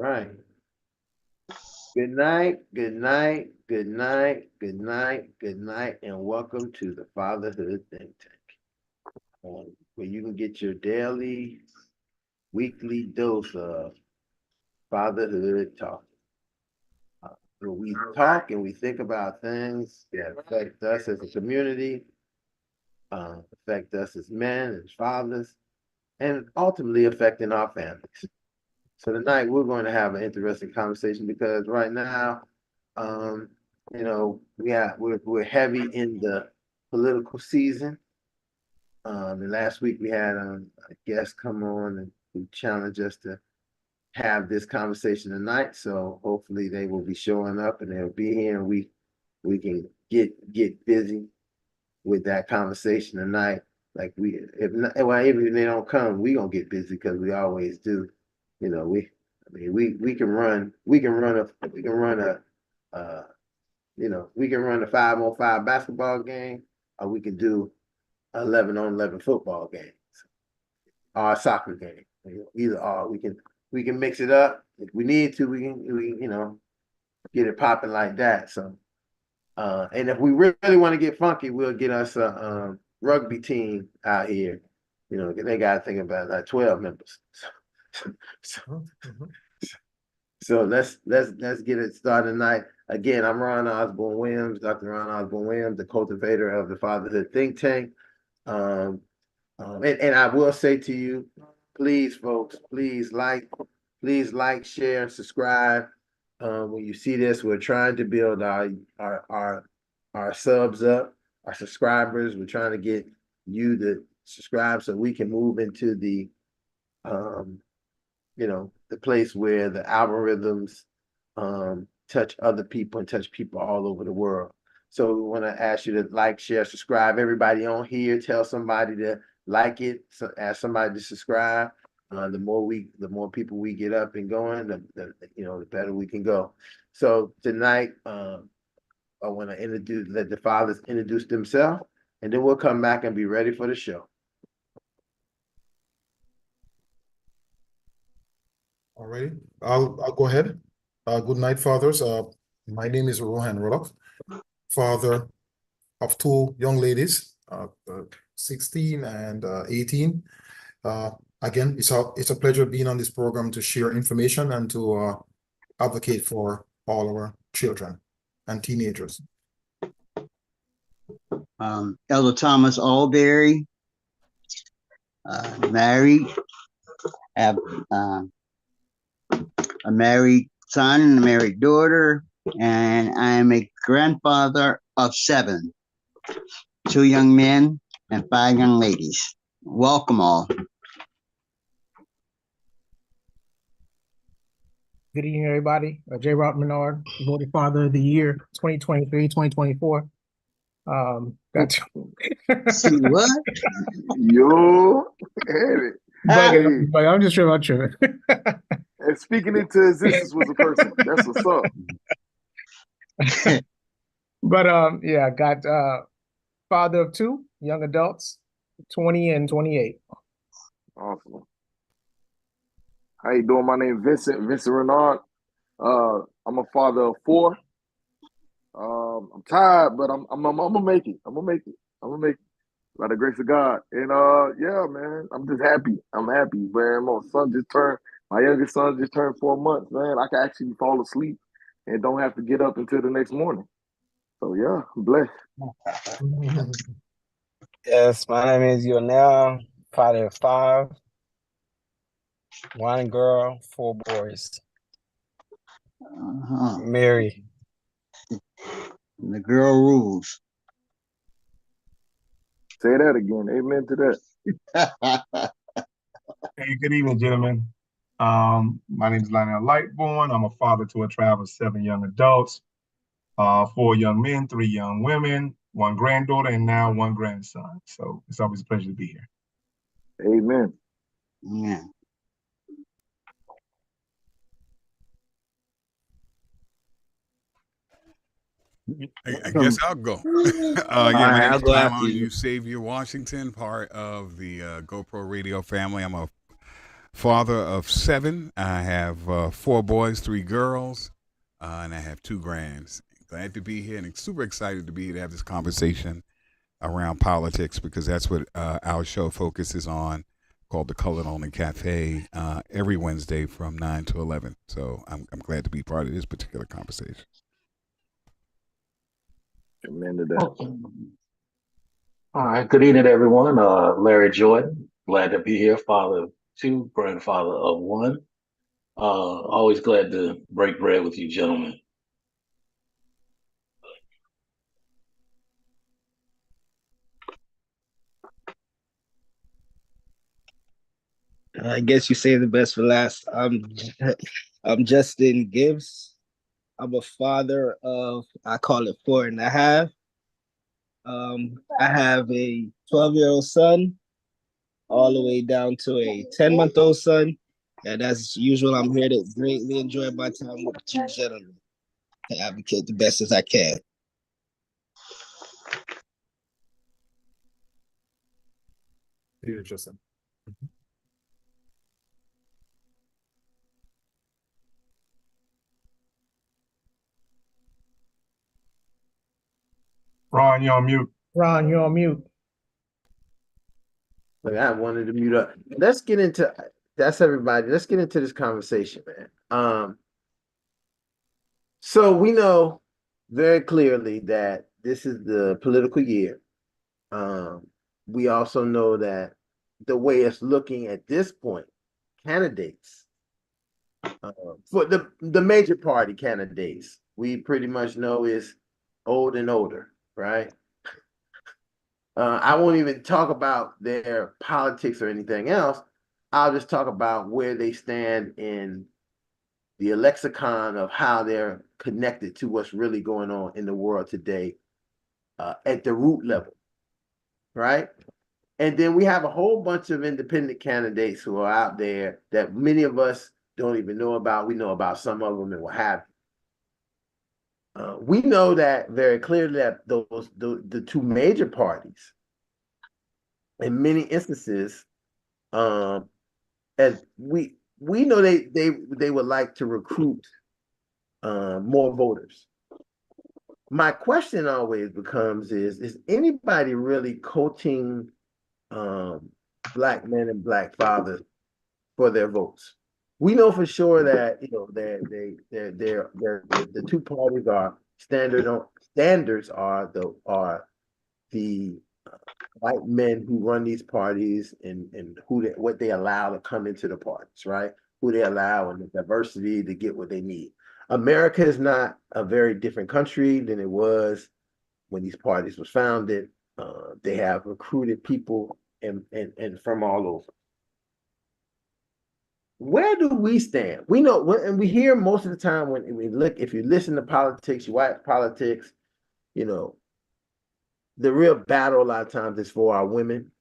right. Good night, good night, good night, good night, good night, and welcome to the Fatherhood Think Tank, where you can get your daily, weekly dose of fatherhood talk. Where we talk and we think about things that affect us as a community, affect us as men, as fathers, and ultimately affecting our families. So tonight we're going to have an interesting conversation because right now, um, we're heavy in the political season. And last week we had a guest come on and who challenged us to have this conversation tonight. So hopefully they will be showing up and they'll be here and we can get busy with that conversation tonight. Like if not, well, even if they don't come, we gonna get busy because we always do. You know, we can run a 5-on-5 basketball game, or we can do 11-on-11 football game or a soccer game. Either or, we can mix it up if we need to. We get it popping like that. So, and if we really want to get funky, we'll get us a rugby team out here. You know, they got to think about like 12 members. So, so let's get it started tonight. Again, I'm Ron Osborne Williams, Dr. Ron Osborne Williams, the cultivator of the Fatherhood Think Tank. And I will say to you, please, folks, please like, share, and subscribe. When you see this, we're trying to build our subs up, our subscribers. We're trying to get you to subscribe so we can move into the the place where the algorithms touch other people and touch people all over the world. So we want to ask you to like, share, subscribe. Everybody on here, tell somebody to like it, ask somebody to subscribe. The more people we get up and going, the better we can go. So tonight, I want to let the fathers introduce themselves, and then we'll come back and be ready for the show. All right, I'll go ahead. Good night, fathers. My name is Rohan Rollock, father of two young ladies, 16 and 18. Again, it's a pleasure being on this program to share information and to advocate for all our children and teenagers. Elder Thomas Alberry, married, have a married son and a married daughter, and I am a grandfather of 7, 2 young men and 5 young ladies. Welcome all. Good evening, everybody. J. Rob Menard, voted Father of the Year 2023-2024. See what? Yo, but I'm just tripping. And speaking into existence was a person. That's what's up. But yeah, got father of 2 young adults, 20 and 28. Awesome. How you doing? My name is Vincent Renard. I'm a father of 4. I'm tired, but I'm gonna make it. I'm gonna make it by the grace of God. And yeah, man, I'm just happy. I'm happy, man. My youngest son just turned 4 months, man. I can actually fall asleep and don't have to get up until the next morning. So yeah, I'm blessed. Yes, my name is Yonel, father of 5, 1 girl, 4 boys. Mary. The girl rules. Say that again. Amen to that. Hey, good evening, gentlemen. My name is Lionel Lightborn. I'm a father to a tribe of 7 young adults, 4 young men, 3 young women, 1 granddaughter, and now 1 grandson. So it's always a pleasure to be here. Amen. Yeah. I guess I'll go. Yeah, my name is Clyde Savior Washington, part of the GoPro Radio family. I'm a father of 7. I have 4 boys, 3 girls, and I have 2 grands. Glad to be here and super excited to be here to have this conversation around politics because that's what our show focuses on, called the Colored Only Cafe, every Wednesday from 9 to 11. So I'm glad to be part of this particular conversation. Amen to that. Okay. All right. Good evening, everyone. Larry Jordan. Glad to be here. Father of 2, grandfather of 1. Always glad to break bread with you, gentlemen. I guess you say the best for last. I'm Justin Gibbs. I'm a father of, I call it 4.5. I have a 12-year-old son, all the way down to a 10-month-old son. And as usual, I'm here to greatly enjoy my time with you gentlemen to advocate the best as I can. Here, Justin. Ron, you're on mute. Ron, you're on mute. Like I wanted to mute up. Let's get into that's everybody. Let's get into this conversation, man. So we know very clearly that this is the political year. We also know that the way it's looking at this point, candidates for the major party candidates, we pretty much know is old and older, right? I won't even talk about their politics or anything else. I'll just talk about where they stand in the lexicon of how they're connected to what's really going on in the world today at the root level, right? And then we have a whole bunch of independent candidates who are out there that many of us don't even know about. We know about some of them and what have you. We know that very clearly that the 2 major parties, in many instances, as we know they would like to recruit more voters. My question always becomes is anybody really coaching Black men and Black fathers for their votes? We know for sure that the 2 parties are standards are the white men who run these parties and what they allow to come into the parties, right? Who they allow and the diversity to get what they need. America is not a very different country than it was when these parties was founded. They have recruited people and from all over. Where do we stand? We know, and we hear most of the time when we look, if you listen to politics, you watch politics, you know, the real battle a lot of times is for our women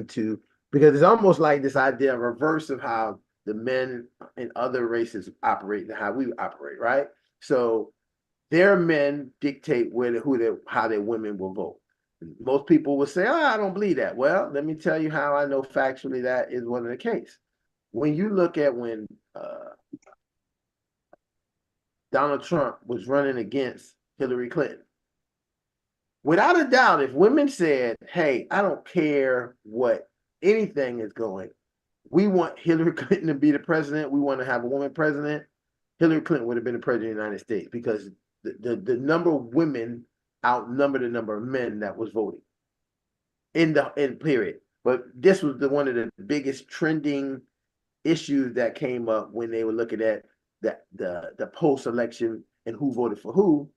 to, because it's almost like this idea of reverse of how the men in other races operate and how we operate, right? So their men dictate how their women will vote. Most people will say, "Oh, I don't believe that." Well, let me tell you how I know factually that is one of the case. When you look at when Donald Trump was running against Hillary Clinton, without a doubt, if women said, "Hey, I don't care what anything is going, we want Hillary Clinton to be the president, we want to have a woman president," Hillary Clinton would have been the president of the United States because the number of women outnumbered the number of men that was voting in period. But this was one of the biggest trending issues that came up when they were looking at the post-election and who voted for who,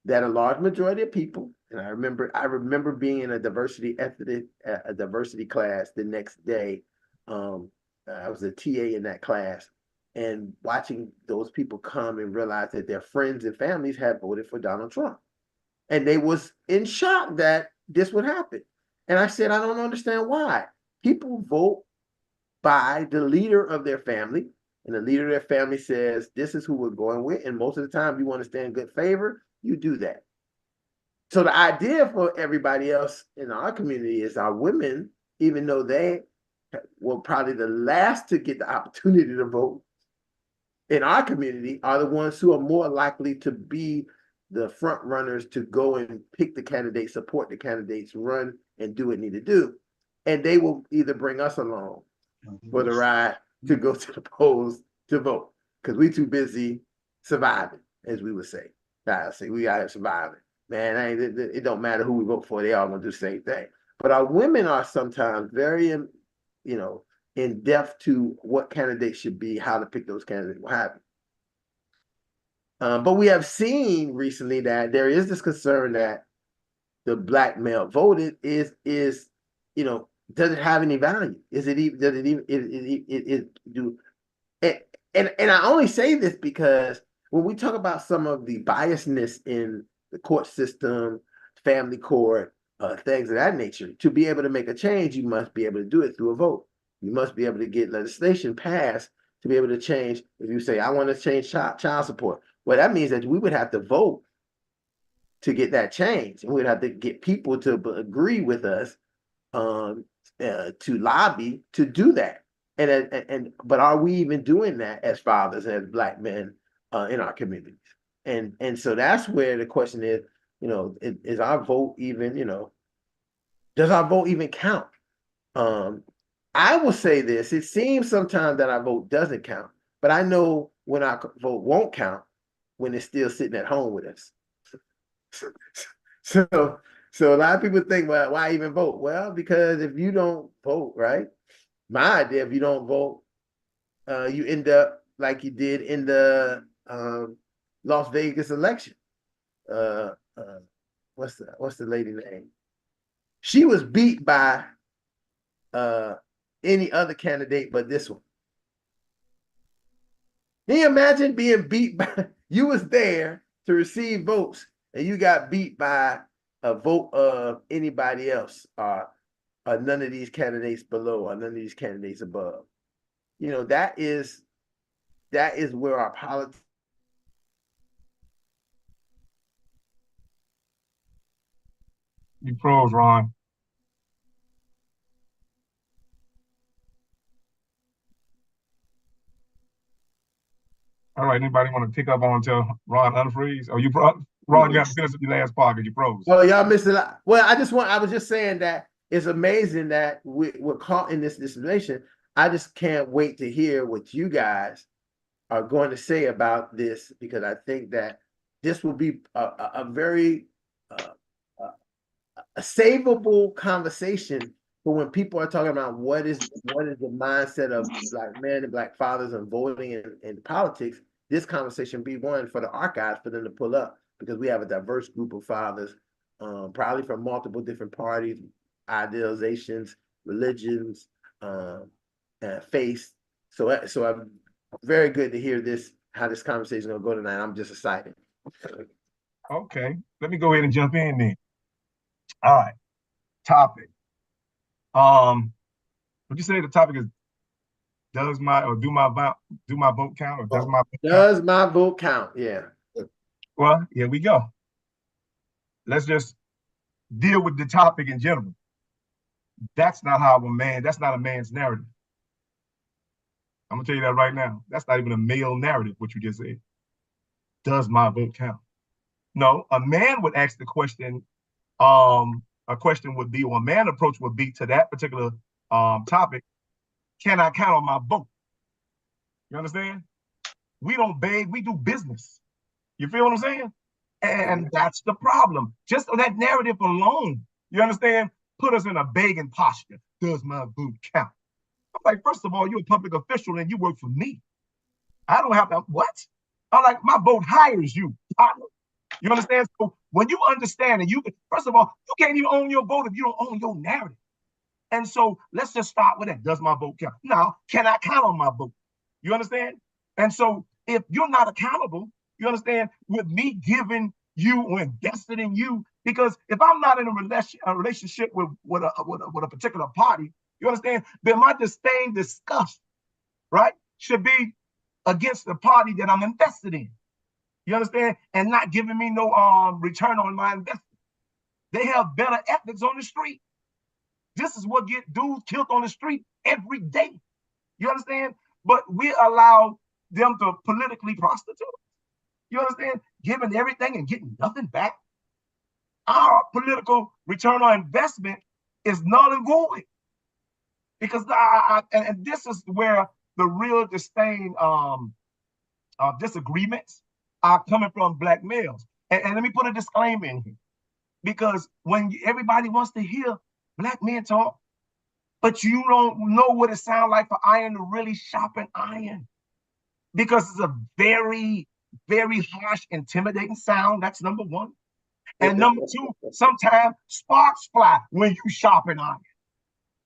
that a large majority of people, and I remember being in a diversity class the next day. I was a TA in that class and watching those people come and realize that their friends and families had voted for Donald Trump. And they was in shock that this would happen. And I said, I don't understand why. People vote by the leader of their family, and the leader of their family says, this is who we're going with. And most of the time, you want to stay in good favor, you do that. So the idea for everybody else in our community is our women, even though they were probably the last to get the opportunity to vote in our community are the ones who are more likely to be the front runners to go and pick the candidates, support the candidates, run and do what need to do. And they will either bring us along for the ride to go to the polls to vote because we too busy surviving, as we would say. I say we out here surviving. Man, it don't matter who we vote for, they all gonna do the same thing. But our women are sometimes very, in depth to what candidates should be, how to pick those candidates, what have you. But we have seen recently that there is this concern that the black male voted is does it have any value? Is it even, does it even, do, and I only say this because when we talk about some of the biasness in the court system, family court, things of that nature, to be able to make a change, you must be able to do it through a vote. You must be able to get legislation passed to be able to change. If you say, I want to change child support, well, that means that we would have to vote to get that change. And we'd have to get people to agree with us to lobby to do that. But are we even doing that as fathers, as black men in our communities? And so that's where the question is, is our vote even, does our vote even count? I will say this, it seems sometimes that our vote doesn't count, but I know when our vote won't count, when it's still sitting at home with us. So a lot of people think, well, why even vote? Well, because if you don't vote, right? My idea, if you don't vote, you end up like you did in the Las Vegas election. What's the lady name? She was beat by any other candidate but this one. Can you imagine being beat by, you was there to receive votes and you got beat by a vote of anybody else, or none of these candidates below, or none of these candidates above. That is where our politics. You froze, Ron. All right, anybody want to pick up on until Ron unfreeze? Oh, Ron, you have to finish with your last part because you froze. Oh, y'all missed a lot. Well, I was just saying that it's amazing that we're caught in this situation. I just can't wait to hear what you guys are going to say about this, because I think that this will be a very a savable conversation for when people are talking about what is the mindset of black men and black fathers and voting and politics. This conversation be one for the archives for them to pull up, because we have a diverse group of fathers, probably from multiple different parties, idealizations, religions, faiths. So I'm very good to hear how this conversation is going to go tonight. I'm just excited. Okay, let me go ahead and jump in then. All right, topic. Would you say the topic is do my vote count, or does my vote count? Yeah. Well, here we go. Let's just deal with the topic in general. That's not that's not a man's narrative. I'm gonna tell you that right now. That's not even a male narrative, what you just said. Does my vote count? No, a man would ask the question, a question would be, or a man approach would be to that particular topic, can I count on my vote? You understand? We don't beg, we do business. You feel what I'm saying? And that's the problem. Just that narrative alone, you understand, put us in a begging posture. Does my vote count? I'm like, first of all, you're a public official and you work for me. I don't have to, what? I'm like, my vote hires you, partner. You understand? So when you understand, and first of all, you can't even own your vote if you don't own your narrative. And so let's just start with that. Does my vote count? Now, can I count on my vote? You understand? And so if you're not accountable, you understand, with me giving you or invested in you, because if I'm not in a relationship with a particular party, you understand, then my disdain, disgust, right, should be against the party that I'm invested in. You understand? And not giving me no return on my investment. They have better ethics on the street. This is what get dudes killed on the street every day. You understand? But we allow them to politically prostitute. You understand? Giving everything and getting nothing back. Our political return on investment is null and void. Because and this is where the real disdain disagreements are coming from Black males. And let me put a disclaimer in here. Because when everybody wants to hear Black men talk, but you don't know what it sounds like for iron to really sharpen iron. Because it's a very, very harsh, intimidating sound. That's number one. And number two, sometimes sparks fly when you sharpen iron.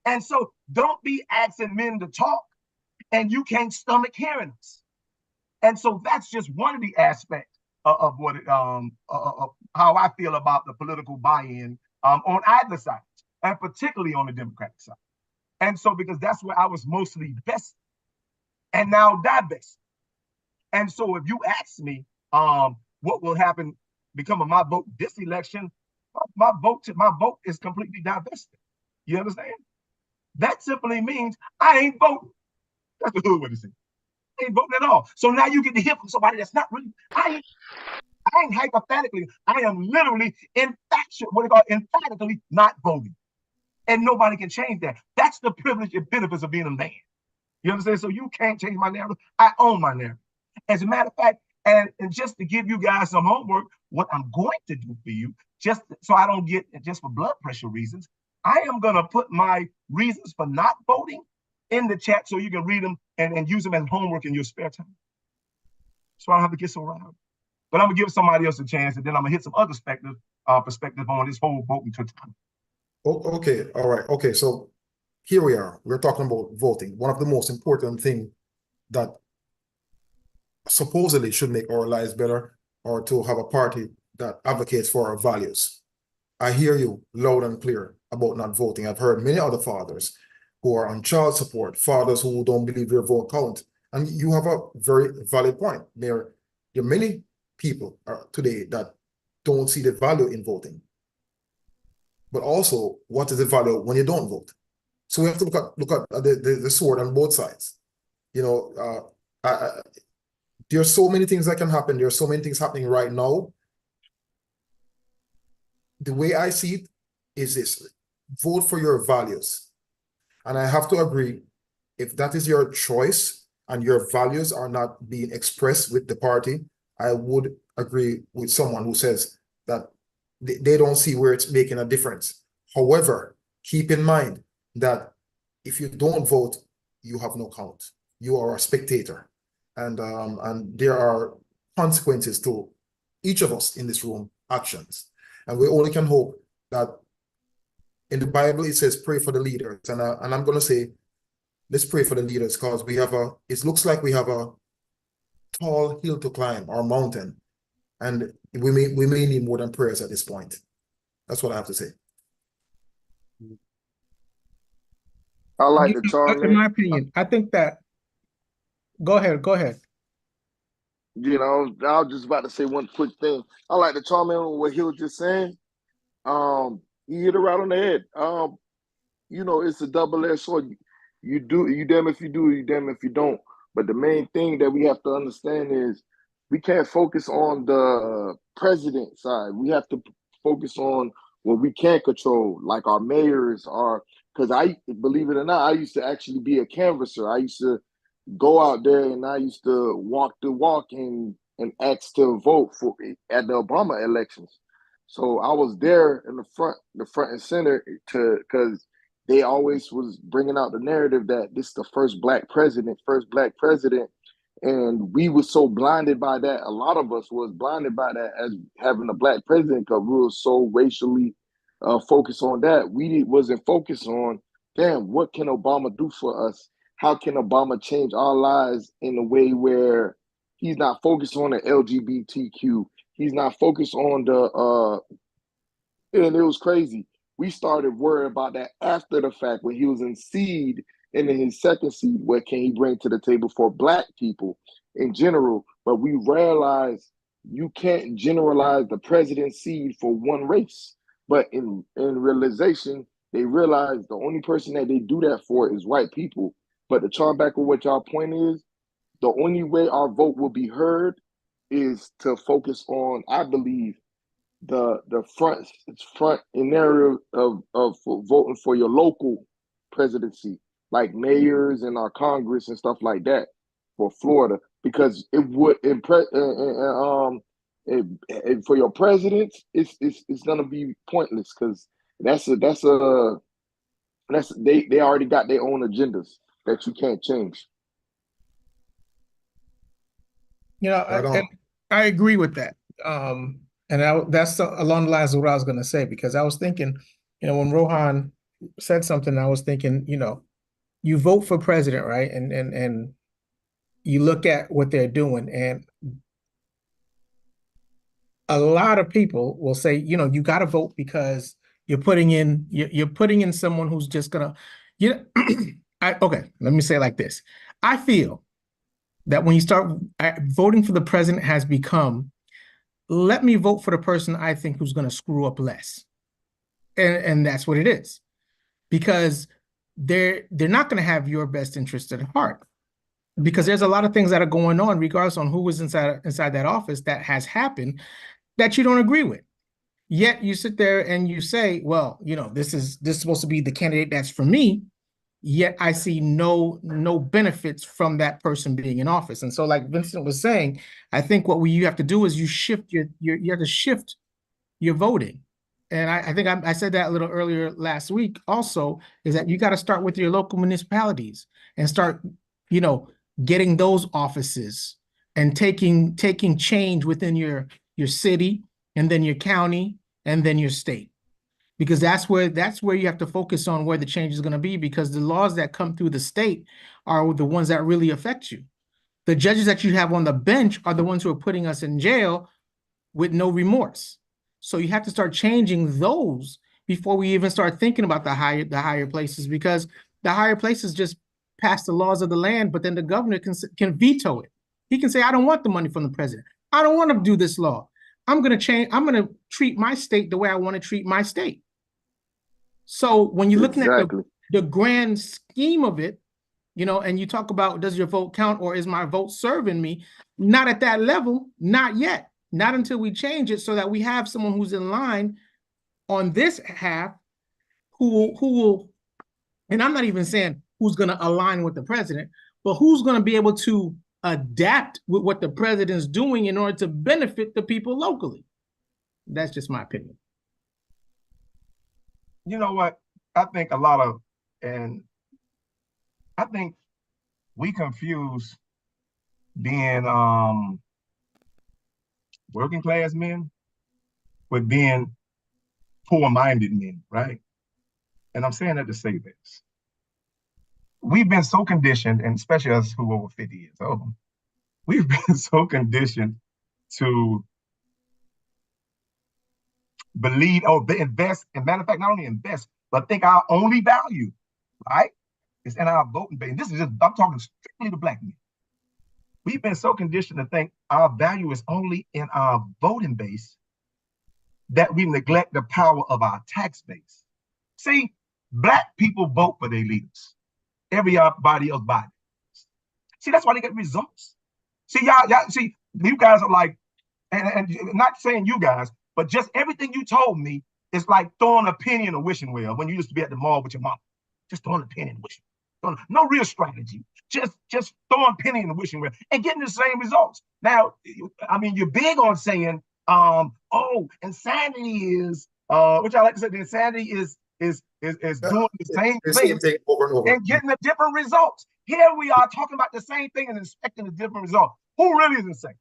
And so don't be asking men to talk and you can't stomach hearing us. And so that's just one of the aspects of what of how I feel about the political buy-in on either side, and particularly on the Democratic side. And so because that's where I was mostly best and now divest. And so if you ask me what will happen become of my vote this election, my vote is completely divested. You understand? That simply means I ain't voting. That's the hood way to say. I ain't voting at all. So now you get to hear from somebody that's not really. I ain't hypothetically. I am literally emphatically not voting, and nobody can change that. That's the privilege and benefits of being a man. You understand? So you can't change my narrative. I own my narrative. As a matter of fact, and just to give you guys some homework, what I'm going to do for you, just so I don't get just for blood pressure reasons, I am going to put my reasons for not voting in the chat so you can read them and use them as homework in your spare time. So I don't have to get so riled. But I'm going to give somebody else a chance, and then I'm going to hit some other perspective on this whole voting to time. Okay, all right. Okay, so here we are. We're talking about voting. One of the most important things that supposedly should make our lives better, or to have a party that advocates for our values. I hear you loud and clear about not voting. I've heard many other fathers who are on child support, fathers who don't believe their vote count. And you have a very valid point. There are many people today that don't see the value in voting. But also, what is the value when you don't vote? So we have to look at the sword on both sides. You know, there are so many things that can happen. There are so many things happening right now. The way I see it is this: vote for your values. And I have to agree, if that is your choice and your values are not being expressed with the party, I would agree with someone who says that they don't see where it's making a difference. However, keep in mind that if you don't vote, you have no count. You are a spectator. And there are consequences to each of us in this room actions. And we only can hope that in the Bible, it says, pray for the leaders. And I'm going to say, let's pray for the leaders, because it looks like we have a tall hill to climb, or mountain. And we may need more than prayers at this point. That's what I have to say. I like the chime in my opinion, I think that, go ahead. You know, I was just about to say one quick thing. I like to chime in on what he was just saying. He hit it right on the head. You know, it's a double-edged sword. You damn if you do, you damn if you don't. But the main thing that we have to understand is we can't focus on the president side. We have to focus on what we can control, like our mayors are. Because I believe it or not, I used to actually be a canvasser. I used to go out there and I used to walk the walk and ask to vote for at the Obama elections. So I was there in the front and center because they always was bringing out the narrative that this is the first black president, and we were so blinded by that. A lot of us was blinded by that as having a black president because we were so racially focused on that. We wasn't focused on, damn, what can Obama do for us? How can Obama change our lives in a way where he's not focused on the LGBTQ? He's not focused on the and it was crazy. We started worrying about that after the fact when he was in seed and in his second seed, what can he bring to the table for black people in general? But we realized you can't generalize the president's seed for one race. But in realization, they realize the only person that they do that for is white people. But to chime back on what y'all point is, the only way our vote will be heard is to focus on, I believe, the front and narrative of voting for your local presidency, like mayors and our Congress and stuff like that for Florida, because it would for your presidents, it's gonna be pointless because they already got their own agendas that you can't change. You know, Right on. I agree with that. That's along the lines of what I was going to say, because I was thinking, when Rohan said something, I was thinking, you vote for president, right? And you look at what they're doing, and a lot of people will say, you got to vote because you're putting in someone who's just gonna, okay, let me say it like this. I feel that when you start voting for the president has become, let me vote for the person I think who's going to screw up less. And that's what it is. Because they're not going to have your best interest at heart. Because there's a lot of things that are going on, regardless on who was inside that office, that has happened that you don't agree with. Yet you sit there and you say, well, this is supposed to be the candidate that's for me. Yet I see no benefits from that person being in office. And so, like Vincent was saying, I think what you have to do is you have to shift your voting. And I think I said that a little earlier last week also, is that you got to start with your local municipalities and start, getting those offices and taking change within your city, and then your county, and then your state. Because that's where you have to focus on where the change is going to be, because the laws that come through the state are the ones that really affect you. The judges that you have on the bench are the ones who are putting us in jail with no remorse. So you have to start changing those before we even start thinking about the higher places, because the higher places just pass the laws of the land, but then the governor can veto it. He can say, I don't want the money from the president. I don't want to do this law. I'm going to treat my state the way I want to treat my state. So when you're looking at the grand scheme of it, and you talk about, does your vote count, or is my vote serving me? Not at that level, not yet. Not until we change it so that we have someone who's in line on this half who will, and I'm not even saying who's going to align with the president, but who's going to be able to adapt with what the president's doing in order to benefit the people locally. That's just my opinion. You know what? I think we confuse being working class men with being poor-minded men, right? And I'm saying that to say this. We've been so conditioned, and especially us who are over 50 years old, we've been so conditioned to believe, invest, and matter of fact, not only invest, but think our only value, right, is in our voting base. And this is I'm talking strictly to black men. We've been so conditioned to think our value is only in our voting base that we neglect the power of our tax base. See, black people vote for their leaders. Everybody else buys. See, that's why they get results. See, y'all, see, you guys are like, and not saying you guys, but just everything you told me is like throwing a penny in a wishing well when you used to be at the mall with your mom. Just throwing a penny in the wishing well. No real strategy. Just throwing a penny in the wishing well and getting the same results. Now, I mean, you're big on saying, insanity is, which I like to say, the insanity is doing the same thing over and over and getting the different results. Here we are talking about the same thing and expecting a different result. Who really is insane?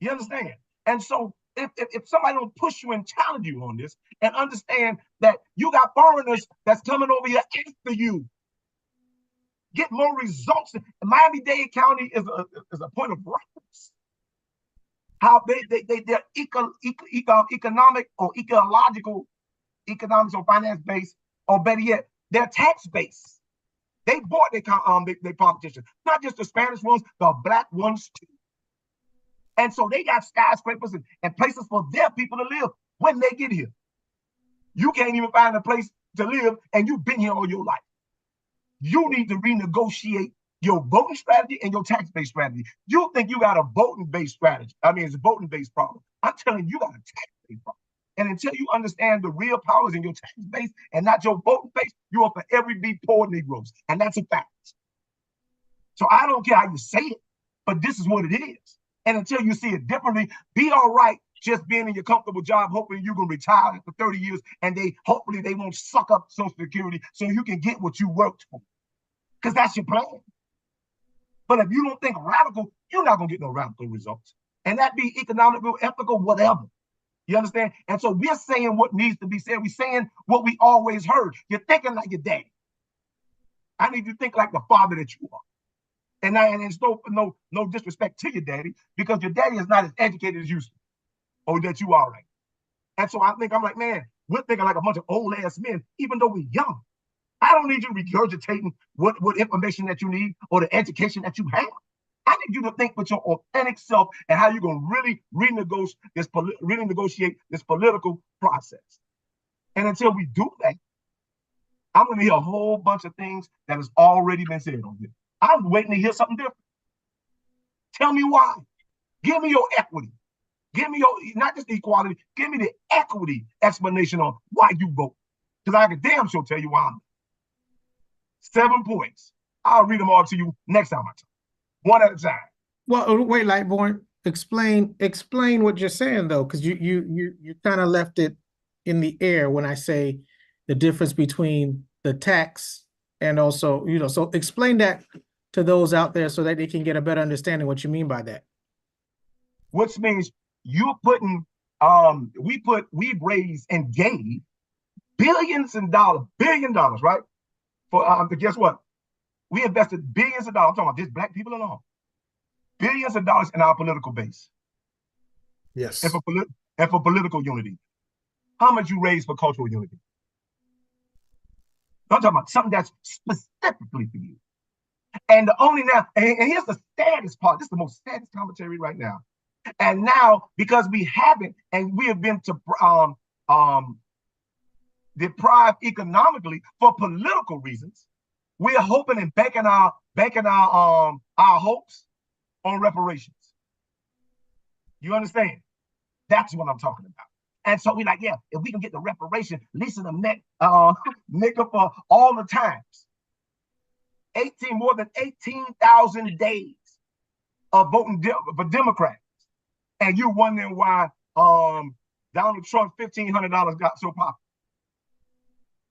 You understand? And so if somebody don't push you and challenge you on this and understand that you got foreigners that's coming over here after you, get more results. Miami-Dade County is a point of reference. How their economic or ecological, economics or finance base, or better yet, their tax base. They bought their politicians, not just the Spanish ones, the black ones too. And so they got skyscrapers and places for their people to live when they get here. You can't even find a place to live, and you've been here all your life. You need to renegotiate your voting strategy and your tax-based strategy. You think you got a voting-based strategy. I mean, it's a voting-based problem. I'm telling you, you got a tax-based problem. And until you understand the real powers in your tax base and not your voting base, you are forever be poor Negroes. And that's a fact. So I don't care how you say it, but this is what it is. And until you see it differently, be all right just being in your comfortable job, hoping you're going to retire after 30 years, and hopefully they won't suck up Social Security so you can get what you worked for. Because that's your plan. But if you don't think radical, you're not going to get no radical results. And that be economical, ethical, whatever. You understand? And so we're saying what needs to be said. We're saying what we always heard. You're thinking like your daddy. I need you to think like the father that you are. And it's no disrespect to your daddy, because your daddy is not as educated as you or that you are right. And so I'm like, man, we're thinking like a bunch of old ass men, even though we're young. I don't need you regurgitating what information that you need or the education that you have. I need you to think with your authentic self and how you're going to really renegotiate this political process. And until we do that, I'm going to hear a whole bunch of things that has already been said on this. I'm waiting to hear something different. Tell me why. Give me your equity. Give me your, not just the equality, give me the equity explanation on why you vote. Because I can damn sure tell you why I'm 7 points. I'll read them all to you next time I talk. One at a time. Well, wait, Lightborn, explain what you're saying though, because you kind of left it in the air when I say the difference between the tax and also, so explain that to those out there so that they can get a better understanding what you mean by that. Which means you're putting, we've raised and gave billion dollars, right? For guess what? We invested billions of dollars. I'm talking about just black people alone. Billions of dollars in our political base. Yes. And for political unity. How much you raise for cultural unity? I'm talking about something that's specifically for you. And the only now, and here's the saddest part. This is the most saddest commentary right now. And now, because we haven't, and we have been deprived economically for political reasons, we're hoping and banking our hopes on reparations. You understand? That's what I'm talking about. And so we're like, yeah, if we can get the reparation, at least in the make up for all the times. More than 18,000 days of voting for Democrats. And you wondering why Donald Trump $1,500 got so popular.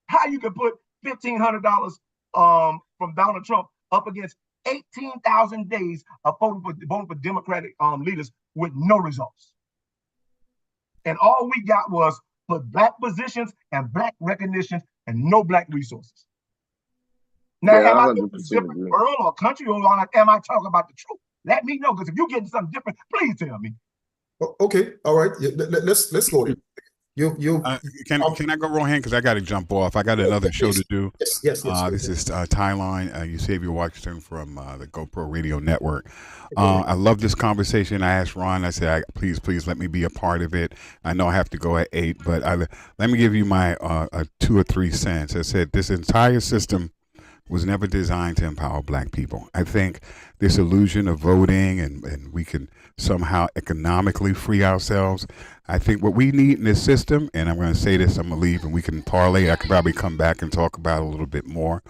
How you can put $1,500 from Donald Trump up against 18,000 days of voting for Democratic leaders with no results. And all we got was for black positions and black recognition and no black resources. Now, Yeah, am I 100% in a different agree. world or country, or am I talking about the truth? Let me know, because if you're getting something different, please tell me. Okay, all right. Yeah, let's go there. Can I go, Rohan? Because I got to jump off. I got another show to do. Yes. This is Tyline, Eusebio Washington from the GoPro Radio Network. I love this conversation. I asked Ron, I said, please let me be a part of it. I know I have to go at 8, but let me give you my 2 or 3 cents. I said, this entire system was never designed to empower black people. I think this illusion of voting and we can somehow economically free ourselves. I think what we need in this system, and I'm going to say this, I'm going to leave and we can parlay, I could probably come back and talk about it a little bit more,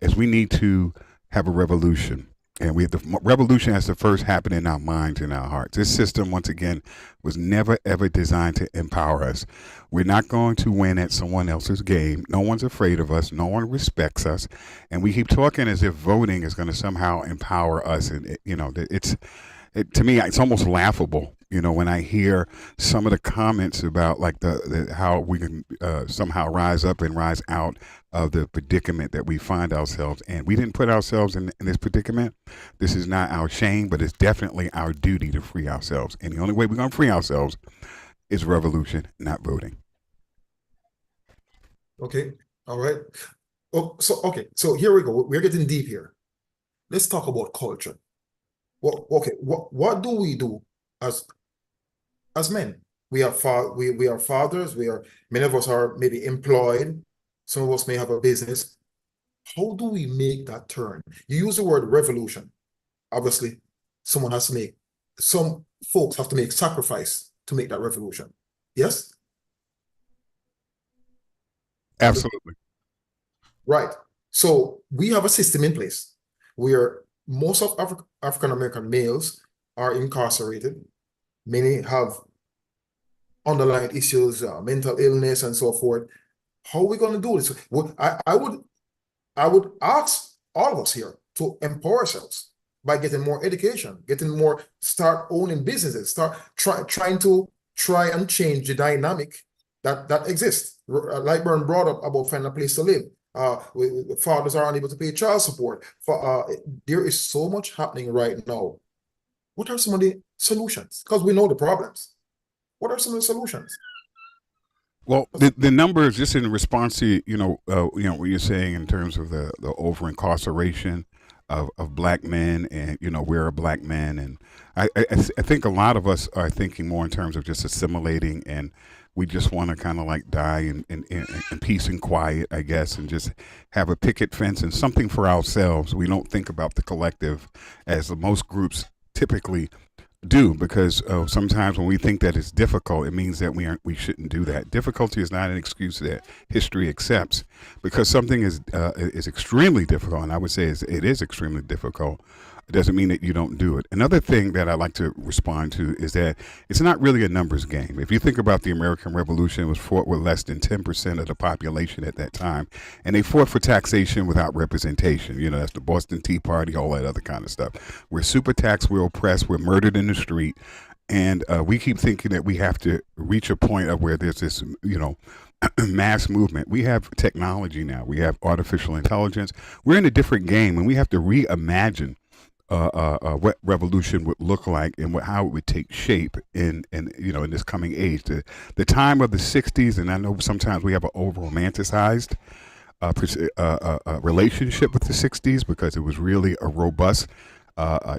is we need to have a revolution. And the revolution has to first happen in our minds and our hearts. This system, once again, was never, ever designed to empower us. We're not going to win at someone else's game. No one's afraid of us. No one respects us. And we keep talking as if voting is going to somehow empower us. And, to me, it's almost laughable, when I hear some of the comments about like how we can somehow rise up and rise out of the predicament that we find ourselves in. We didn't put ourselves in this predicament. This is not our shame, but it's definitely our duty to free ourselves. And the only way we're going to free ourselves is revolution, not voting. Okay, all right. So here we go. We're getting deep here. Let's talk about culture. Well, okay, what do we do as men? We are fathers. Many of us are maybe employed. Some of us may have a business. How do we make that turn? You use the word revolution. Obviously, some folks have to make sacrifice to make that revolution. Yes? Absolutely. Right. So we have a system in place where most of African American males are incarcerated. Many have underlying issues, mental illness, and so forth. How are we going to do this? I would ask all of us here to empower ourselves by getting more education, start owning businesses, start trying and change the dynamic that exists. Like Byrne brought up about finding a place to live. Fathers are unable to pay child support. There is so much happening right now. What are some of the solutions? Because we know the problems. What are some of the solutions? Well, the numbers, just in response to what you're saying in terms of the over incarceration of black men, and we're a black man, and I think a lot of us are thinking more in terms of just assimilating, and we just want to kind of like die in peace and quiet, I guess, and just have a picket fence and something for ourselves. We don't think about the collective as most groups typically do, because sometimes when we think that it's difficult, it means that we shouldn't do that. Difficulty is not an excuse that history accepts, because something is extremely difficult, and I would say it is extremely difficult. It doesn't mean that you don't do it. Another thing that I like to respond to is that it's not really a numbers game. If you think about the American Revolution, it was fought with less than 10% of the population at that time, and they fought for taxation without representation. That's the Boston Tea Party, all that other kind of stuff. We're super taxed, we're oppressed, we're murdered in the street, and we keep thinking that we have to reach a point of where there's this, mass movement. We have technology now. We have artificial intelligence. We're in a different game, and we have to reimagine what revolution would look like and how it would take shape in this coming age. The time of the 60s, and I know sometimes we have an over romanticized relationship with the 60s, because it was really a robust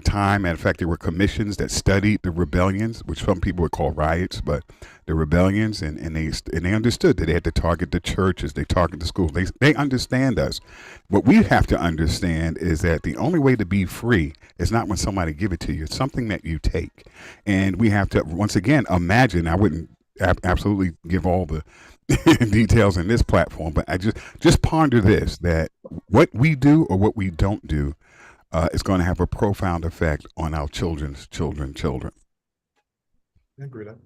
time. And in fact, there were commissions that studied the rebellions, which some people would call riots, but the rebellions, and they understood that they had to target the churches, they target the schools. They understand us. What we have to understand is that the only way to be free is not when somebody give it to you. It's something that you take, and we have to once again imagine. I wouldn't absolutely give all the details in this platform, but I just ponder this: that what we do or what we don't do is going to have a profound effect on our children's children. I agree with that.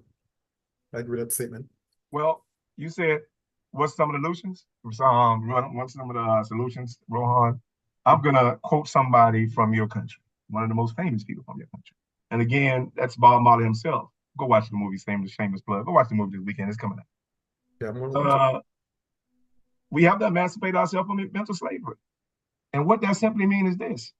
I agree with that statement. Well, you said, what's some of the solutions? What's some of the solutions, Rohan? I'm going to quote somebody from your country, one of the most famous people from your country. And again, that's Bob Marley himself. Go watch the movie, Shameless Plug. Go watch the movie this weekend. It's coming out. Yeah, we have to emancipate ourselves from mental slavery. And what that simply means is this.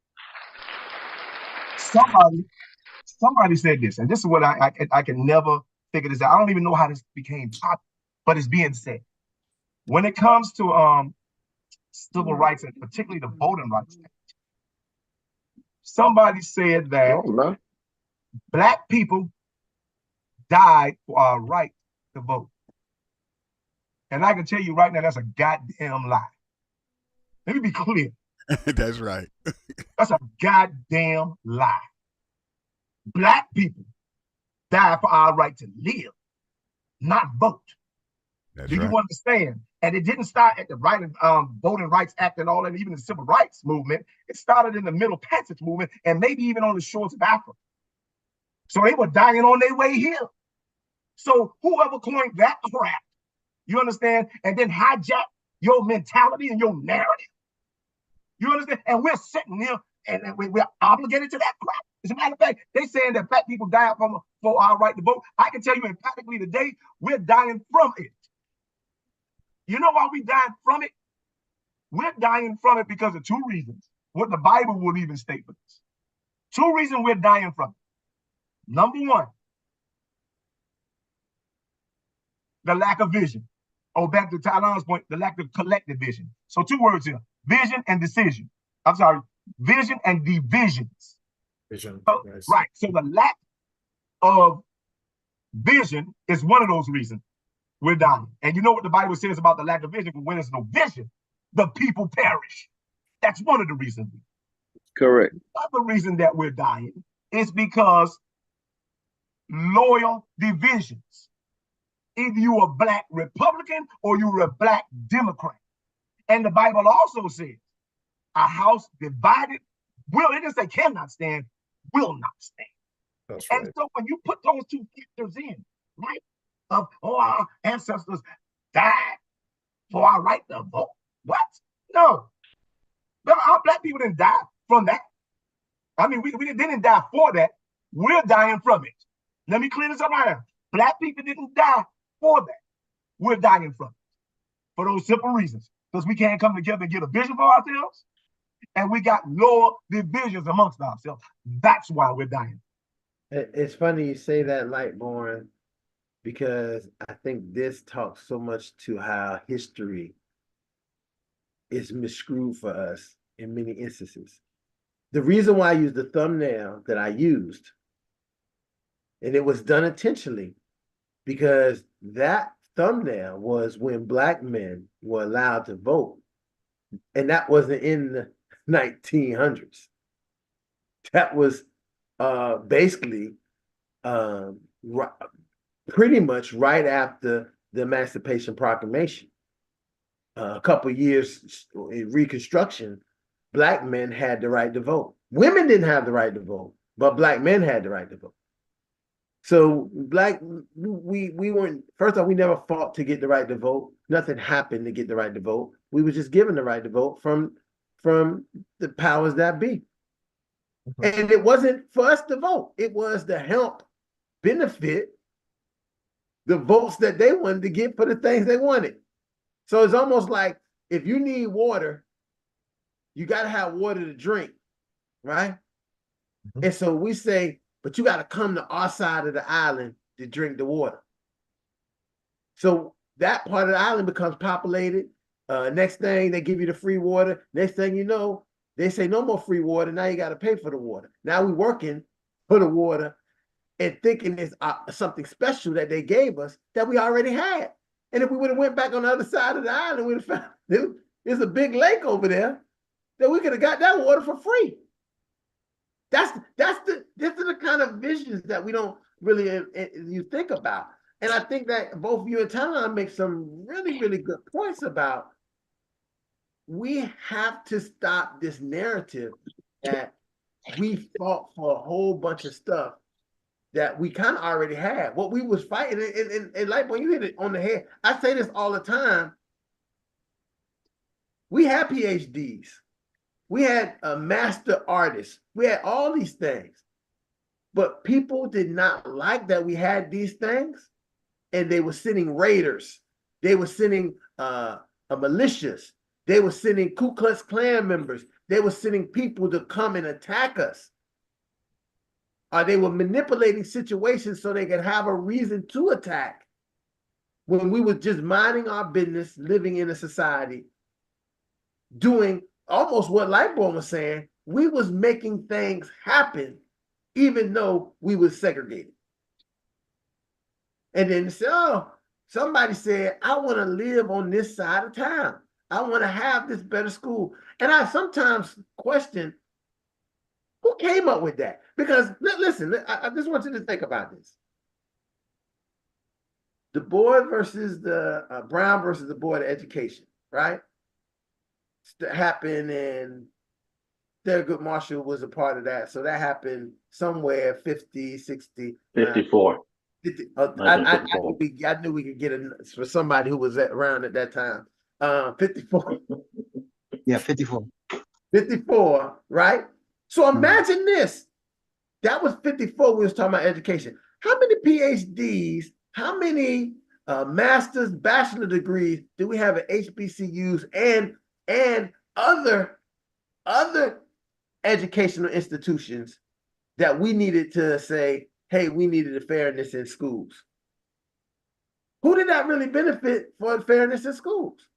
Somebody said this, and this is what I can never figure this out. I don't even know how this became popular, but it's being said. When it comes to civil rights, and particularly the Voting Rights Act, somebody said that Black people died for our right to vote. And I can tell you right now, that's a goddamn lie. Let me be clear. That's right. That's a goddamn lie. Black people died for our right to live, not vote. Do you understand? And it didn't start at the Voting Rights Act and all that, even the Civil Rights Movement. It started in the Middle Passage Movement and maybe even on the shores of Africa. So they were dying on their way here. So whoever coined that crap, you understand, and then hijack your mentality and your narrative, you understand? And we're sitting here and we're obligated to that crap. As a matter of fact, they're saying that Black people died for our right to vote. I can tell you emphatically today, we're dying from it. You know why we died from it? We're dying from it because of two reasons. What the Bible would even state for this. Two reasons we're dying from it. Number one, the lack of vision. Or back to Tyler's point, the lack of collective vision. So two words here, vision and decision. I'm sorry, vision and divisions. Vision. So, Nice. Right, so the lack of vision is one of those reasons. we're dying. And you know what the Bible says about the lack of vision? When there's no vision, the people perish. That's one of the reasons. Correct. The other reason that we're dying is because loyal divisions. Either you are a black Republican or you're a black Democrat. And the Bible also says, a house divided will, it didn't say cannot stand, will not stand. That's And right. so when you put those two factors in, right, of, oh, our ancestors died for our right to vote. What? No. But our black people didn't die from that. I mean, they didn't die for that. We're dying from it. Let me clear this up right now. Black people didn't die for that. We're dying from it. For those simple reasons. Because we can't come together and get a vision for ourselves. And we got lower divisions amongst ourselves. That's why we're dying. It's funny you say that, Lightborn, because I think this talks so much to how history is miscrewed for us in many instances. The reason why I used the thumbnail that I used, and it was done intentionally, because that thumbnail was when black men were allowed to vote. And that wasn't in the 1900s. That was basically pretty much right after the Emancipation Proclamation. A couple of years in Reconstruction, black men had the right to vote. Women didn't have the right to vote, but black men had the right to vote. So we weren't, first off, we never fought to get the right to vote. Nothing happened to get the right to vote. We were just given the right to vote from the powers that be. And it wasn't for us to vote. It was to help benefit the votes that they wanted to get for the things they wanted. So it's almost like if you need water, you got to have water to drink, right? And so we say, but you got to come to our side of the island to drink the water. So that part of the island becomes populated. Next thing, they give you the free water. Next thing you know, they say no more free water. Now you got to pay for the water. Now we're working for the water and thinking it's something special that they gave us that we already had. And if we would have went back on the other side of the island, we'd have found there's a big lake over there that we could have got that water for free. This is the kind of visions that we don't really you think about. And I think that both you and Tyler make some really, really good points about we have to stop this narrative that we fought for a whole bunch of stuff that we kind of already had. What we was fighting, and like when you hit it on the head, I say this all the time. We had PhDs. We had a master artist. We had all these things. But people did not like that we had these things. And they were sending raiders. They were sending militias. They were sending Ku Klux Klan members. They were sending people to come and attack us. They were manipulating situations so they could have a reason to attack. When we were just minding our business, living in a society, doing almost what Lightborn was saying, we was making things happen, even though we were segregated. And then say, oh, somebody said, I want to live on this side of town. I want to have this better school. And I sometimes question, who came up with that? Because listen, I just want you to think about this. The board versus the Brown versus the Board of Education, right? That happened, and Thurgood Marshall was a part of that. So that happened somewhere 50, 60. 54. 50, I knew we could get it for somebody who was around at that time. 54. Yeah, 54. 54, right? So imagine this. That was 54. We was talking about education. How many PhDs, how many master's, bachelor degrees do we have at HBCUs and other educational institutions that we needed to say, hey, we needed a fairness in schools? Who did that really benefit for fairness in schools?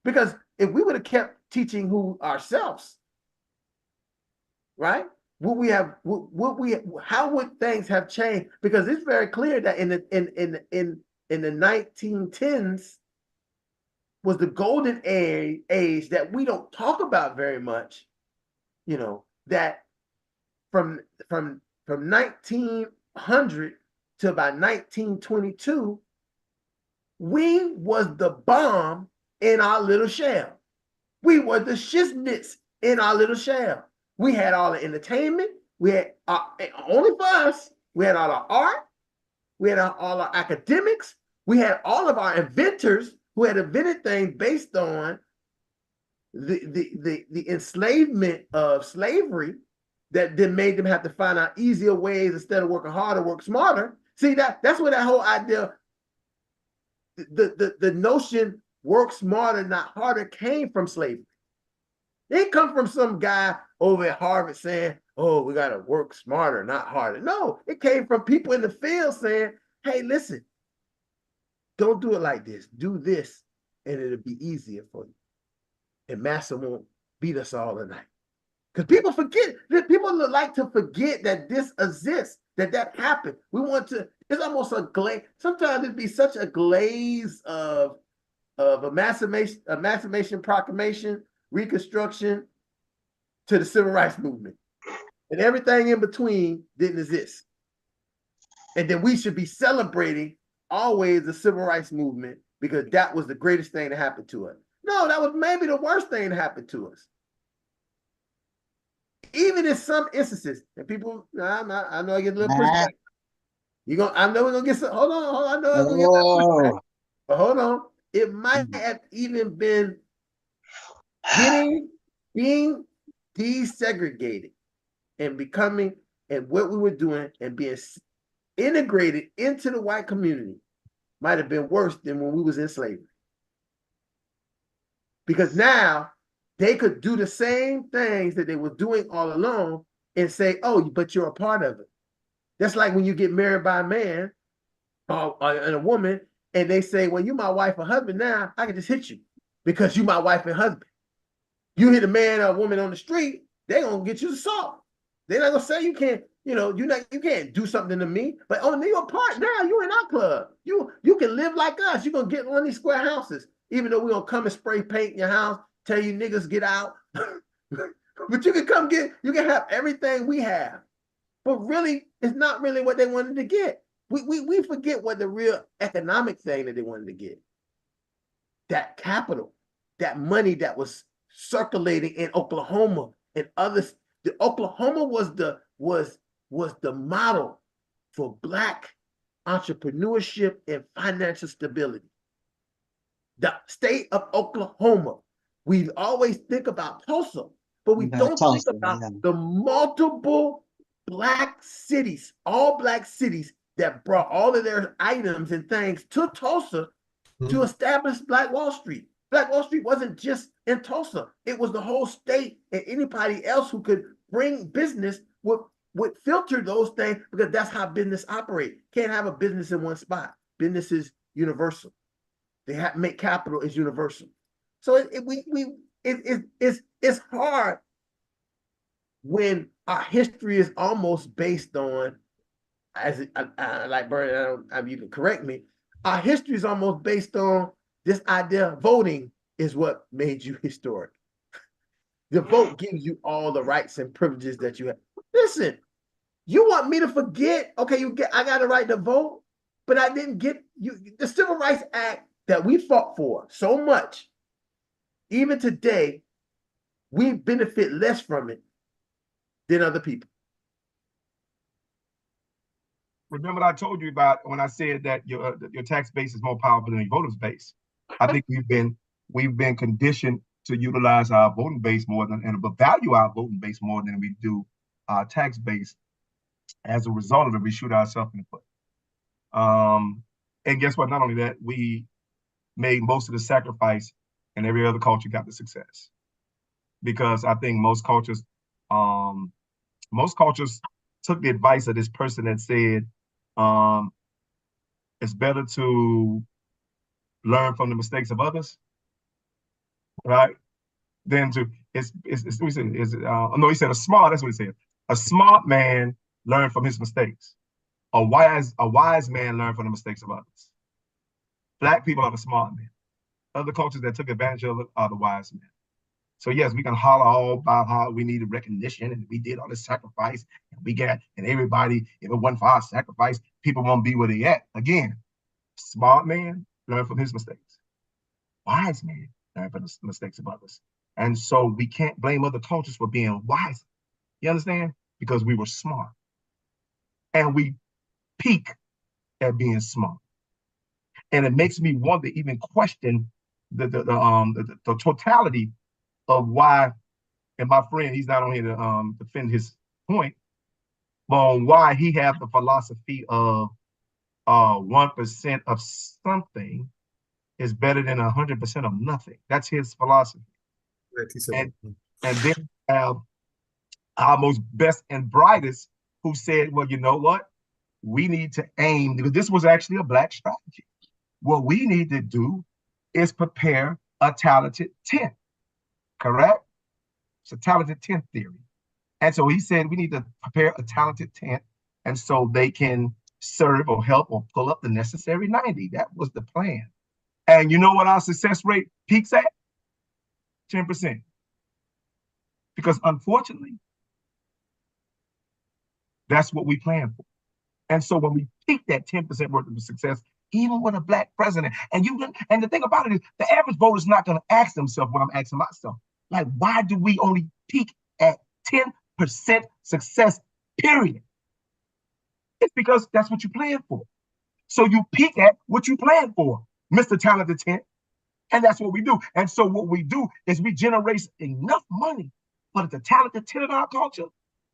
Because if we would have kept teaching who ourselves, right? How would things have changed? Because it's very clear that in in the 1910s was the golden age that we don't talk about very much, you know, that from 1900 to about 1922, we was the bomb in our little shell. We were the shiznits in our little shell. We had all the entertainment. We had only for us. We had all our art. We had all our academics. We had all of our inventors who had invented things based on the enslavement of slavery that then made them have to find out easier ways instead of working harder, work smarter. See, that's where that whole idea, the notion work smarter, not harder, came from slavery. It didn't come from some guy over at Harvard saying, oh, we got to work smarter, not harder. No, it came from people in the field saying, hey, listen, don't do it like this. Do this, and it'll be easier for you. And massa won't beat us all tonight. Because people forget, people like to forget that this exists, that happened. We want to, it's almost a glaze. Sometimes it'd be such a glaze of emancipation proclamation, Reconstruction, to the civil rights movement. And everything in between didn't exist. And then we should be celebrating always the civil rights movement because that was the greatest thing that happened to us. No, that was maybe the worst thing that happened to us. Even in some instances, and people, I know I get a little pushback. I know we're gonna get some. Hold on. I know I'm gonna get that pushback. But hold on, it might have even been being desegregated and becoming and what we were doing and being integrated into the white community might have been worse than when we was in slavery. Because now they could do the same things that they were doing all along and say, oh, but you're a part of it. That's like when you get married by a man or a woman and they say, well, you're my wife or husband now, I can just hit you because you're my wife and husband. You hit a man or a woman on the street, they're going to get you assault. They're not going to say you can't, you can't do something to me, but you're a part now, you in our club. You can live like us. You're going to get one of these square houses, even though we're going to come and spray paint in your house, tell you niggas get out. But you can have everything we have. But really, it's not really what they wanted to get. We forget what the real economic thing that they wanted to get. That capital, that money that was circulating in Oklahoma and others. The Oklahoma was the model for Black entrepreneurship and financial stability. The state of Oklahoma. We always think about Tulsa, but we don't think about the multiple Black cities, all Black cities that brought all of their items and things to Tulsa to establish Black Wall Street. Black Wall Street wasn't just in Tulsa. It was the whole state, and anybody else who could bring business would filter those things because that's how business operates. Can't have a business in one spot. Business is universal. They have make capital is universal. So it's hard when our history is almost based on, like Bernie, you can correct me. Our history is almost based on this idea. Voting is what made you historic. The vote gives you all the rights and privileges that you have. Listen, you want me to forget? Okay, I got the right to vote, but I didn't get you. The Civil Rights Act that we fought for so much, even today, we benefit less from it than other people. Remember what I told you about when I said that your tax base is more powerful than your voters base. I think we've been conditioned to utilize our voting base more than and value our voting base more than we do our tax base. As a result of it, we shoot ourselves in the foot. And guess what? Not only that, we made most of the sacrifice, and every other culture got the success. Because I think most cultures took the advice of this person that said, it's better to learn from the mistakes of others, right? Than to he said a smart, that's what he said. A smart man learn from his mistakes. A wise man learn from the mistakes of others. Black people are the smart men. Other cultures that took advantage of it are the wise men. So yes, we can holler all about how we needed recognition and we did all this sacrifice and we got, and everybody, if it wasn't for our sacrifice, people won't be where they at. Again, smart man, learn from his mistakes. Wise man, learn from the mistakes of others. And so we can't blame other cultures for being wise. You understand? Because we were smart. And we peak at being smart. And it makes me want to even question the totality of why, and my friend, he's not on here to defend his point, but on why he have the philosophy of 1% of something is better than 100% of nothing. That's his philosophy. And then have our most best and brightest who said, well, you know what? We need to aim, because this was actually a Black strategy. What we need to do is prepare a talented 10, correct? It's a talented 10 theory. And so he said we need to prepare a talented 10, and so they can serve or help or pull up the necessary 90. That was the plan. And you know what our success rate peaks at? 10%. Because unfortunately, that's what we plan for. And so when we peak that 10% worth of success, even with a Black president, and the thing about it is the average voter is not going to ask themselves what I'm asking myself. Like, why do we only peak at 10% success, period? It's because that's what you plan for. So you peak at what you plan for, Mr. Talented 10. And that's what we do. And so what we do is we generate enough money for the talented 10 in our culture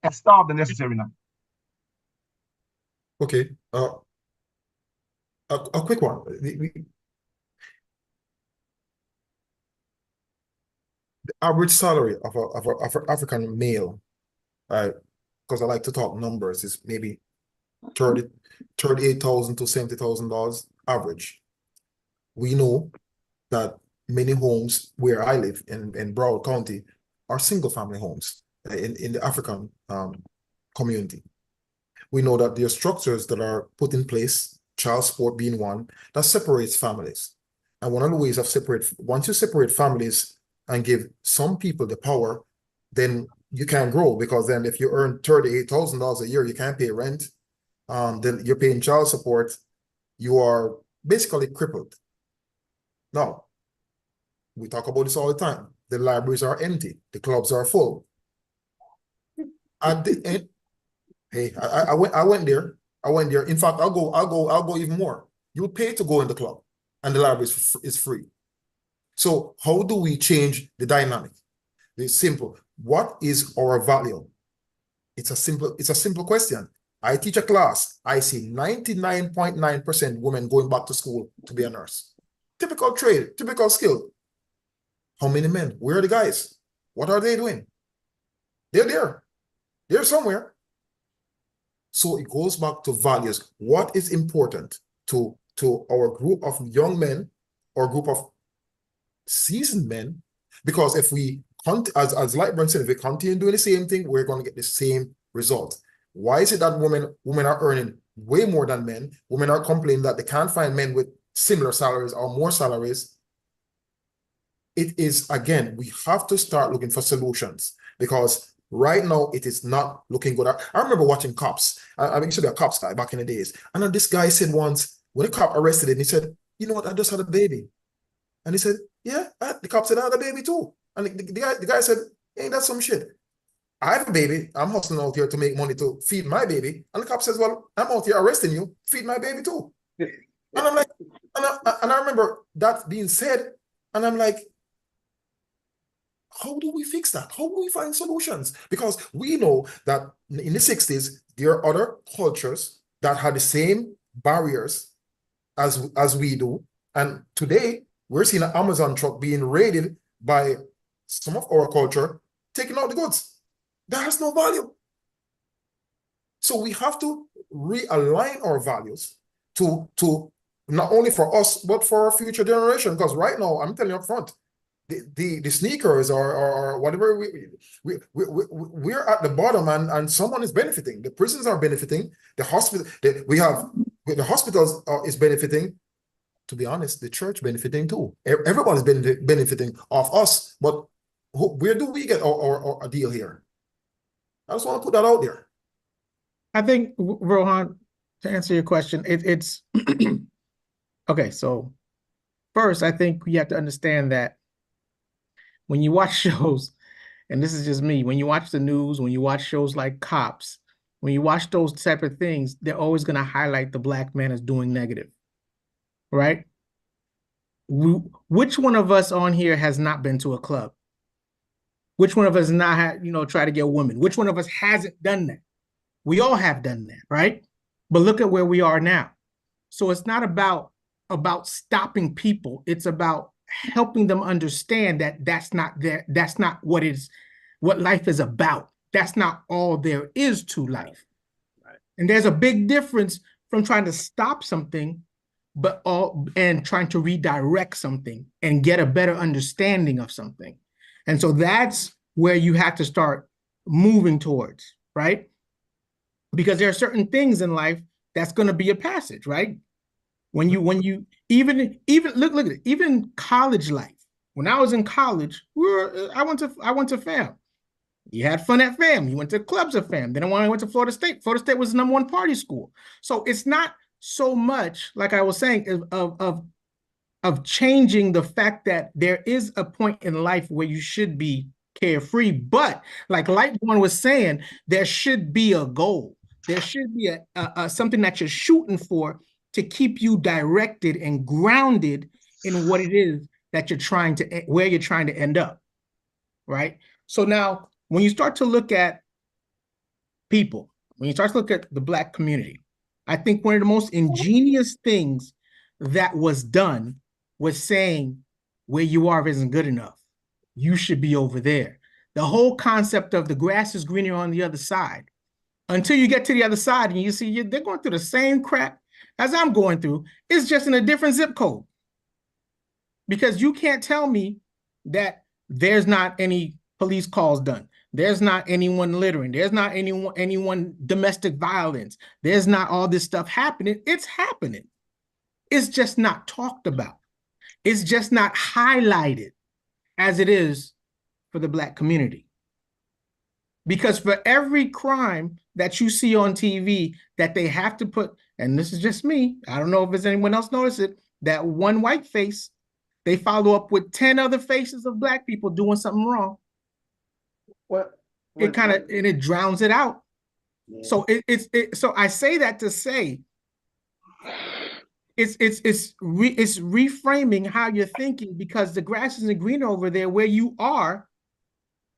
and starve the necessary number. Okay. A quick one. The average salary of an African male, because I like to talk numbers, is maybe $38,000 to $70,000 average. We know that many homes where I live in Broward County are single family homes in the African community. We know that there are structures that are put in place, child support being one, that separates families. And one of the ways of once you separate families and give some people the power, then you can't grow, because then if you earn $38,000 a year, you can't pay rent, then you're paying child support, you are basically crippled. Now, we talk about this all the time. The libraries are empty, the clubs are full. At the end, hey, I went there. In fact, I'll go even more. You pay to go in the club, and the library is free. So how do we change the dynamic? It's simple. What is our value? It's a simple question. I teach a class. I see 99.9% women going back to school to be a nurse. Typical trade, typical skill. How many men? Where are the guys? What are they doing? They're there. They're somewhere. So it goes back to values. What is important to our group of young men or group of seasoned men? Because if we, as Lightburn said, if we continue doing the same thing, we're going to get the same result. Why is it that women are earning way more than men? Women are complaining that they can't find men with similar salaries or more salaries. It is, again, we have to start looking for solutions, because right now it is not looking good. I remember watching Cops. I used to be a Cops guy back in the days. And then this guy said once, when the cop arrested him, he said, you know what, I just had a baby. And he said, yeah, the cop said, I had a baby too. And the guy said, ain't that some shit? I have a baby. I'm hustling out here to make money to feed my baby. And the cop says, well, I'm out here arresting you. Feed my baby too. And I'm like, and I remember that being said, and I'm like, how do we fix that? How do we find solutions? Because we know that in the 60s, there are other cultures that had the same barriers as we do. And today, we're seeing an Amazon truck being raided by some of our culture, taking out the goods. That has no value. So we have to realign our values to not only for us, but for our future generation. Because right now, I'm telling you up front, the sneakers or whatever, we're at the bottom, and someone is benefiting. The prisons are benefiting. The hospital, the hospitals is benefiting. to be honest, the church benefiting too. Everybody's benefiting off us, but where do we get our deal here? I just want to put that out there. I think, Rohan, to answer your question, it's okay. So first, I think you have to understand that when you watch shows, and this is just me, when you watch the news, when you watch shows like Cops, when you watch those type of things, they're always going to highlight the black man as doing negative, right? Which one of us on here has not been to a club? Which one of us not had, try to get women? Which one of us hasn't done that? We all have done that, right? But look at where we are now. So it's not about stopping people. It's about helping them understand that that's not what life is about. That's not all there is to life. Right. And there's a big difference from trying to stop something and trying to redirect something and get a better understanding of something. And so that's where you have to start moving towards, right? Because there are certain things in life that's going to be a passage, right? When you even look at it, even college life. When I was in college, I went to FAM. You had fun at FAM. You went to clubs at FAM. Then I went to Florida State. Florida State was the #1 party school. So it's not so much, like I was saying, of changing the fact that there is a point in life where you should be carefree. But like Lightborn was saying, there should be a goal. There should be a something that you're shooting for to keep you directed and grounded in what it is that where you're trying to end up, right? So now, when you start to look at people, when you start to look at the Black community, I think one of the most ingenious things that was done was saying, where you are isn't good enough. You should be over there. The whole concept of the grass is greener on the other side. Until you get to the other side and you see they're going through the same crap as I'm going through. It's just in a different zip code. Because you can't tell me that there's not any police calls done. There's not anyone littering. There's not anyone domestic violence. There's not all this stuff happening. It's happening. It's just not talked about. It's just not highlighted as it is for the Black community. Because for every crime that you see on TV that they have to put, and this is just me, I don't know if there's anyone else notice it, that one white face, they follow up with 10 other faces of Black people doing something wrong. It drowns it out. Yeah. So so I say that to say it's reframing how you're thinking, because the grass isn't greener over there. Where you are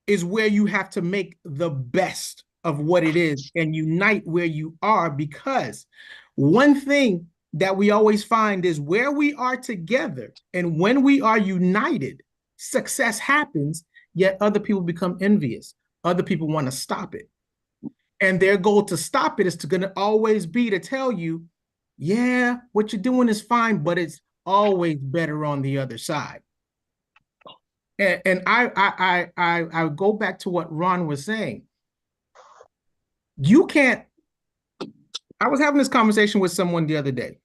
is where you have to make the best of what it is and unite where you are, because one thing that we always find is where we are together and when we are united, success happens, yet other people become envious. Other people want to stop it. And their goal to stop it is going to always be to tell you, yeah, what you're doing is fine, but it's always better on the other side. And I go back to what Ron was saying. You can't. I was having this conversation with someone the other day,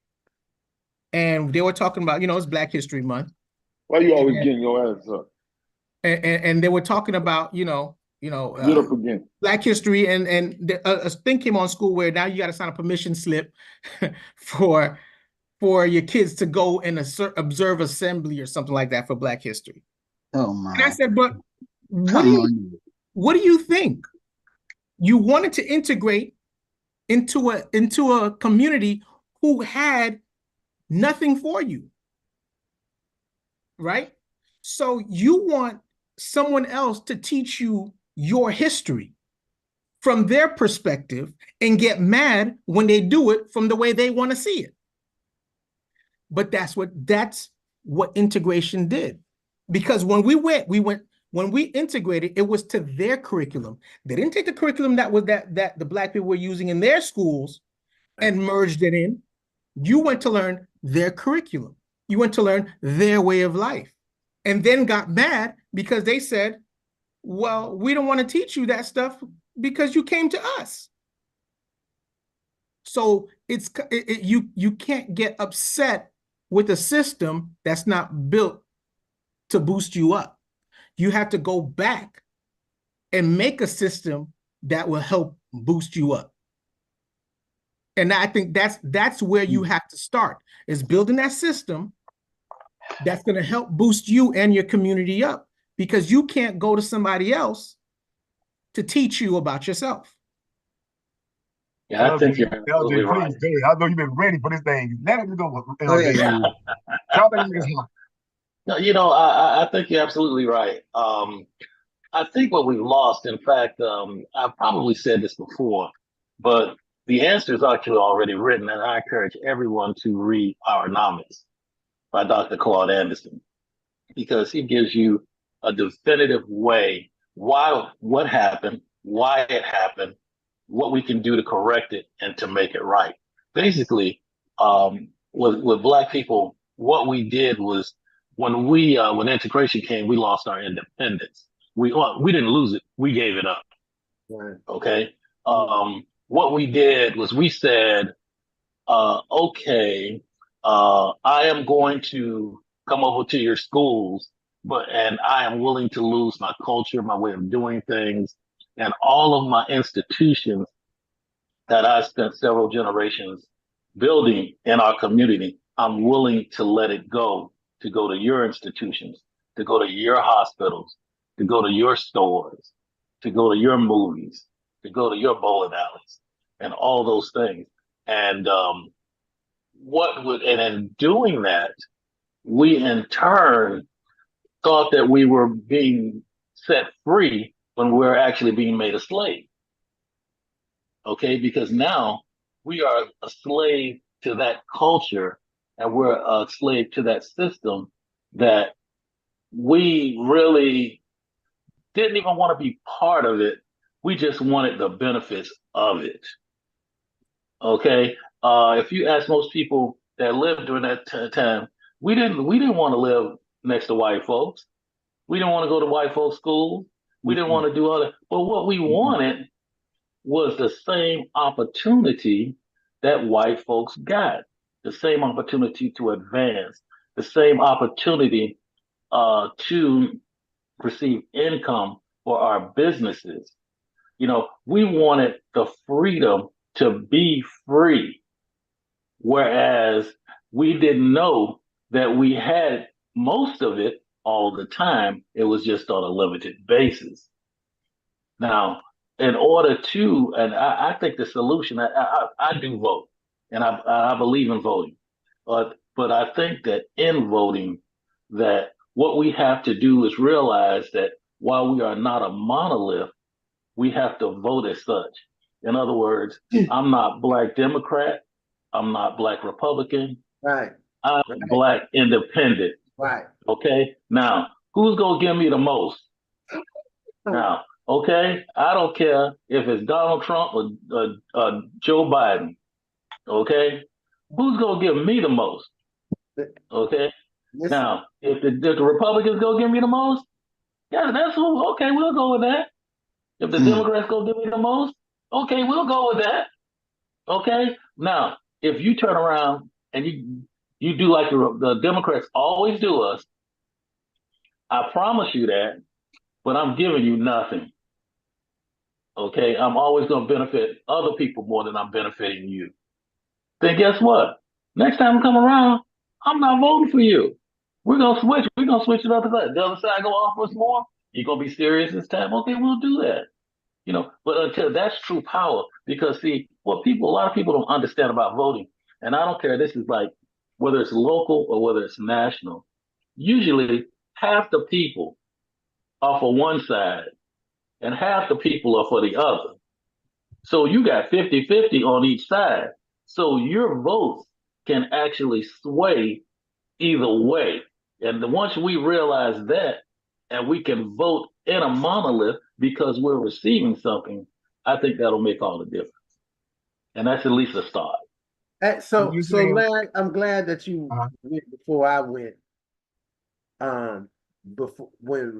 and they were talking about, it's Black History Month. Why you always getting your ass up? And they were talking about, get up again. Black history, and a thing came on school where now you got to sign a permission slip for your kids to go and observe assembly or something like that for Black history. Oh my! And I said, but what do you think? You wanted to integrate into a community who had nothing for you, right? So you want someone else to teach you your history from their perspective and get mad when they do it from the way they want to see it. But that's what integration did. Because when we integrated, it was to their curriculum. They didn't take the curriculum that the Black people were using in their schools and merged it in. You went to learn their curriculum. You went to learn their way of life, and then got mad because they said, well, we don't want to teach you that stuff because you came to us. So you can't get upset with a system that's not built to boost you up. You have to go back and make a system that will help boost you up. And I think that's where you have to start, is building that system that's going to help boost you and your community up, because you can't go to somebody else to teach you about yourself. Yeah, I think you're LJ, absolutely right. please, dude, I know you've been ready for this thing. Let him go, Oh, LJ. yeah. Y'all think niggas hot. No, I think you're absolutely right. I think what we've lost, in fact, I've probably said this before, but the answer is actually already written, and I encourage everyone to read Powernomics by Dr. Claude Anderson, because he gives you a definitive way what happened, why it happened, what we can do to correct it and to make it right. Basically, with Black people, what we did was when integration came, we lost our independence. We didn't lose it; we gave it up. Right. Okay. What we did was we said, okay, I am going to come over to your schools, and I am willing to lose my culture, my way of doing things, and all of my institutions that I spent several generations building in our community. I'm willing to let it go to go to your institutions, to go to your hospitals, to go to your stores, to go to your movies, to go to your bowling alleys, and all those things. And and in doing that, we in turn thought that we were being set free when we were actually being made a slave. Okay, because now we are a slave to that culture, and we're a slave to that system that we really didn't even want to be part of it. We just wanted the benefits of it. Okay, if you ask most people that lived during that time, we didn't want to live next to white folks. We didn't want to go to white folks' school. We didn't want to do all that. But what we wanted was the same opportunity that white folks got, the same opportunity to advance, the same opportunity to receive income for our businesses. We wanted the freedom to be free, whereas we didn't know that we had most of it all the time. It was just on a limited basis. Now, in order to, and I think the solution, I do vote, and I believe in voting, but I think that in voting, that what we have to do is realize that while we are not a monolith, we have to vote as such. In other words, I'm not Black Democrat, I'm not Black Republican, Right. I'm Right. Black Independent. Right. Okay, now who's gonna give me the most? Now, okay, I don't care if it's Donald Trump or Joe Biden. Okay, who's gonna give me the most? Okay, Listen. now if the Republicans go give me the most, yeah, that's who. Okay, we'll go with that. If the Democrats go give me the most, okay, we'll go with that. Okay, now if you turn around and you do like the Democrats always do us, I promise you that, but I'm giving you nothing. Okay, I'm always going to benefit other people more than I'm benefiting you. Then guess what? Next time I come around, I'm not voting for you. We're gonna switch. We're gonna switch it up to that. The other side go offer us more. You're gonna be serious this time. Okay, we'll do that. But until that's true power, because see, a lot of people don't understand about voting, and I don't care. This is like whether it's local or whether it's national. Usually, half the people are for one side, and half the people are for the other. So you got 50-50 on each side. So your votes can actually sway either way. And once we realize that and we can vote in a monolith because we're receiving something, I think that'll make all the difference. And that's at least a start. So You saying- Larry, I'm glad that you Uh-huh. went before I went. Before when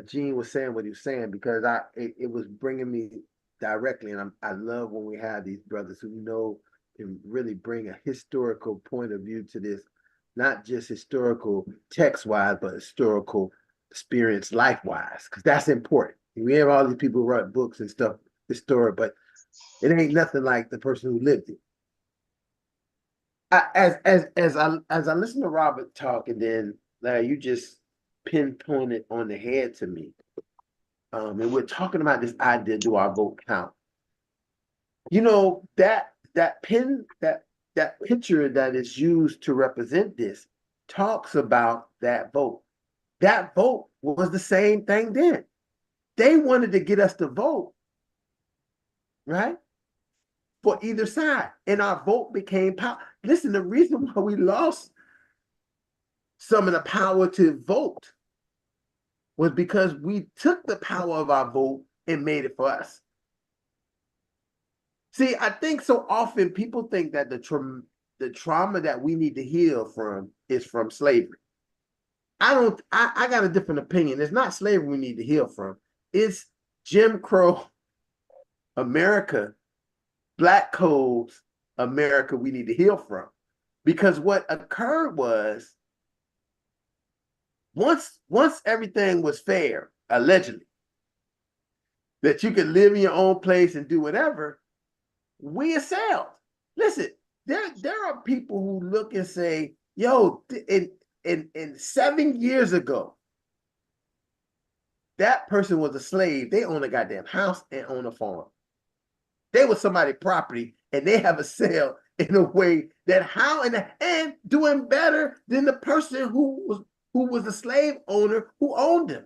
Gene was saying what he was saying, because it was bringing me directly, and I love when we have these brothers who know can really bring a historical point of view to this, not just historical text-wise, but historical experience life-wise, because that's important. We have all these people who write books and stuff, historic, but it ain't nothing like the person who lived it. As I listen to Robert talk, and then Larry, you just pinpointed on the head to me. And we're talking about this idea: do our vote count? You know, that picture that is used to represent this talks about that vote. That vote was the same thing then. They wanted to get us to vote, right? For either side. And our vote became power. Listen, the reason why we lost some of the power to vote was because we took the power of our vote and made it for us. See, I think so often people think that the trauma that we need to heal from is from slavery. I got a different opinion. It's not slavery we need to heal from. It's Jim Crow America, Black codes America we need to heal from. Because what occurred was once everything was fair, allegedly, that you could live in your own place and do whatever, we excelled. Listen, there are people who look and say, yo, in 7 years ago, that person was a slave. They own a goddamn house and own a farm. They were somebody's property, and they have a sale in a way that and doing better than the person who was the slave owner who owned them.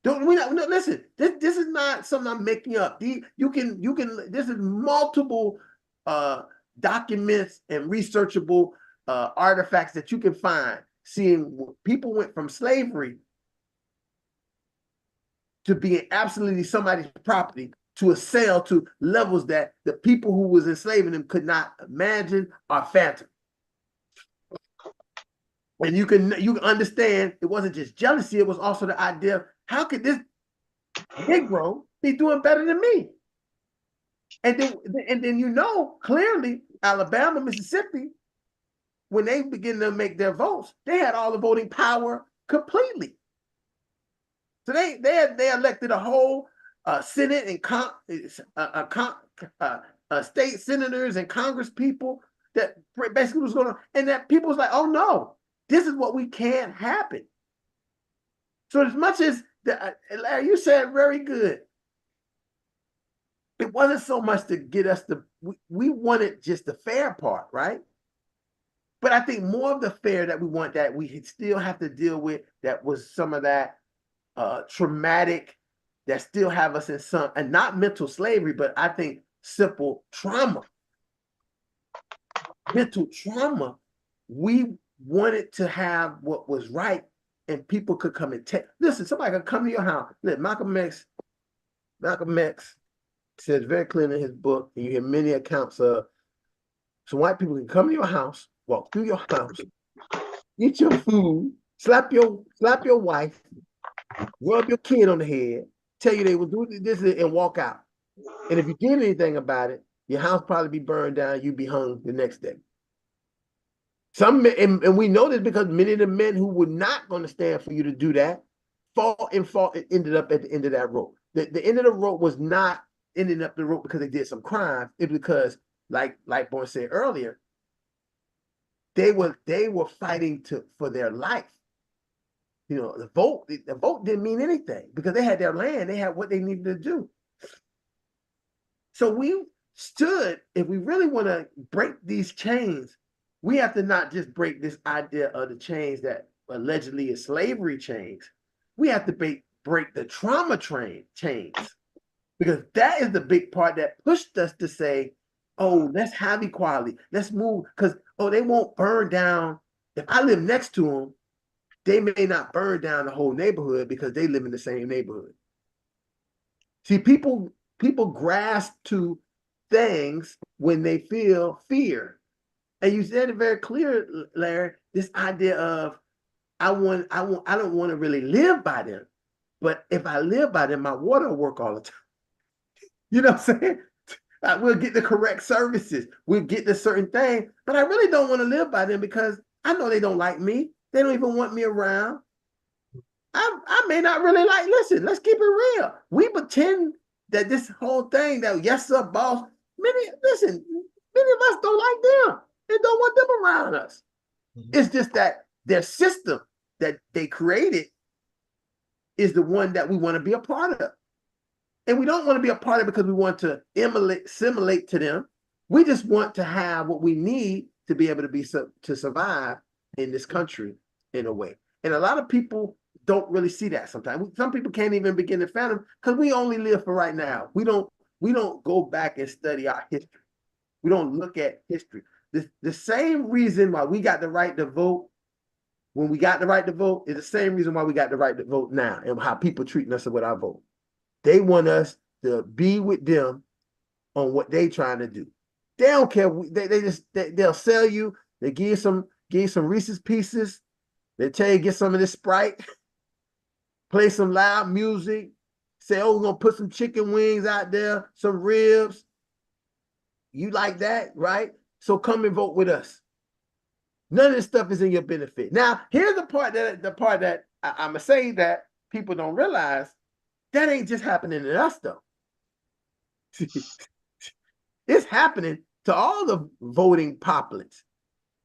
Listen, this is not something I'm making up. You can this is multiple documents and researchable artifacts that you can find, seeing people went from slavery to being absolutely somebody's property to a sale to levels that the people who was enslaving them could not imagine or fathom. And you can understand it wasn't just jealousy, it was also the idea, how could this Negro be doing better than me? And then you know clearly Alabama, Mississippi, when they begin to make their votes, they had all the voting power completely. So they elected a whole Senate and state senators and Congress people that basically was going to, and that people was like, oh no, this is what we can't happen. So as much as Larry, you said very good. It wasn't so much to get us to, we wanted just the fair part, right? But I think more of the fair that we want, that we still have to deal with, that was some of that traumatic, that still have us in some, and not mental slavery, but I think simple trauma. Mental trauma, we wanted to have what was right, and people could come and take. Listen, somebody could come to your house. Look, Malcolm X says very clearly in his book, and you hear many accounts of, some white people can come to your house, walk through your house, eat your food, slap your wife, rub your kid on the head, tell you they will do this and walk out. And if you did anything about it, your house probably be burned down, you'd be hung the next day. Some and we know this because many of the men who were not going to stand for you to do that ended up at the end of that rope. The end of the rope was not ending up the rope because they did some crimes. It's because, like Boy said earlier, they were fighting for their life. You know, the vote didn't mean anything because they had their land, they had what they needed to do. So we stood, if we really want to break these chains, we have to not just break this idea of the chains that allegedly is slavery chains. We have to break the trauma chains, because that is the big part that pushed us to say, oh, let's have equality. Let's move, because, oh, they won't burn down. If I live next to them, they may not burn down the whole neighborhood because they live in the same neighborhood. See, people grasp to things when they feel fear. And you said it very clear, Larry, this idea of I don't want to really live by them. But if I live by them, my water will work all the time. You know what I'm saying? We'll get the correct services. We'll get the certain thing, but I really don't want to live by them because I know they don't like me. They don't even want me around. I may not really like, listen, let's keep it real. We pretend that this whole thing that, yes, sir, boss, many of us don't like them and don't want them around us. It's just that their system that they created is the one that we want to be a part of. And we don't want to be a part of it because we want to assimilate to them. We just want to have what we need to be able to survive in this country in a way. And a lot of people don't really see that sometimes. Some people can't even begin to fathom because we only live for right now. We don't go back and study our history. We don't look at history. The same reason why we got the right to vote when we got the right to vote is the same reason why we got the right to vote now and how people treating us with our vote. They want us to be with them on what they trying to do. They don't care. They'll sell you. They give you some Reese's Pieces. They tell you get some of this Sprite. Play some loud music. Say, oh, we're gonna put some chicken wings out there, some ribs. You like that, right? So come and vote with us. None of this stuff is in your benefit. Now, here's the part that I'm gonna say that people don't realize. That ain't just happening to us, though. It's happening to all the voting populace.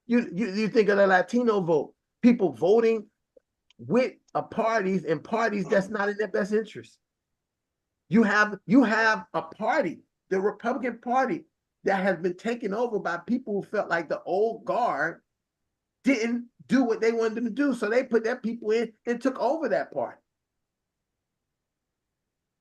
You think of the Latino vote, people voting with parties and parties that's not in their best interest. You have a party, the Republican Party, that has been taken over by people who felt like the old guard didn't do what they wanted them to do. So they put their people in and took over that party.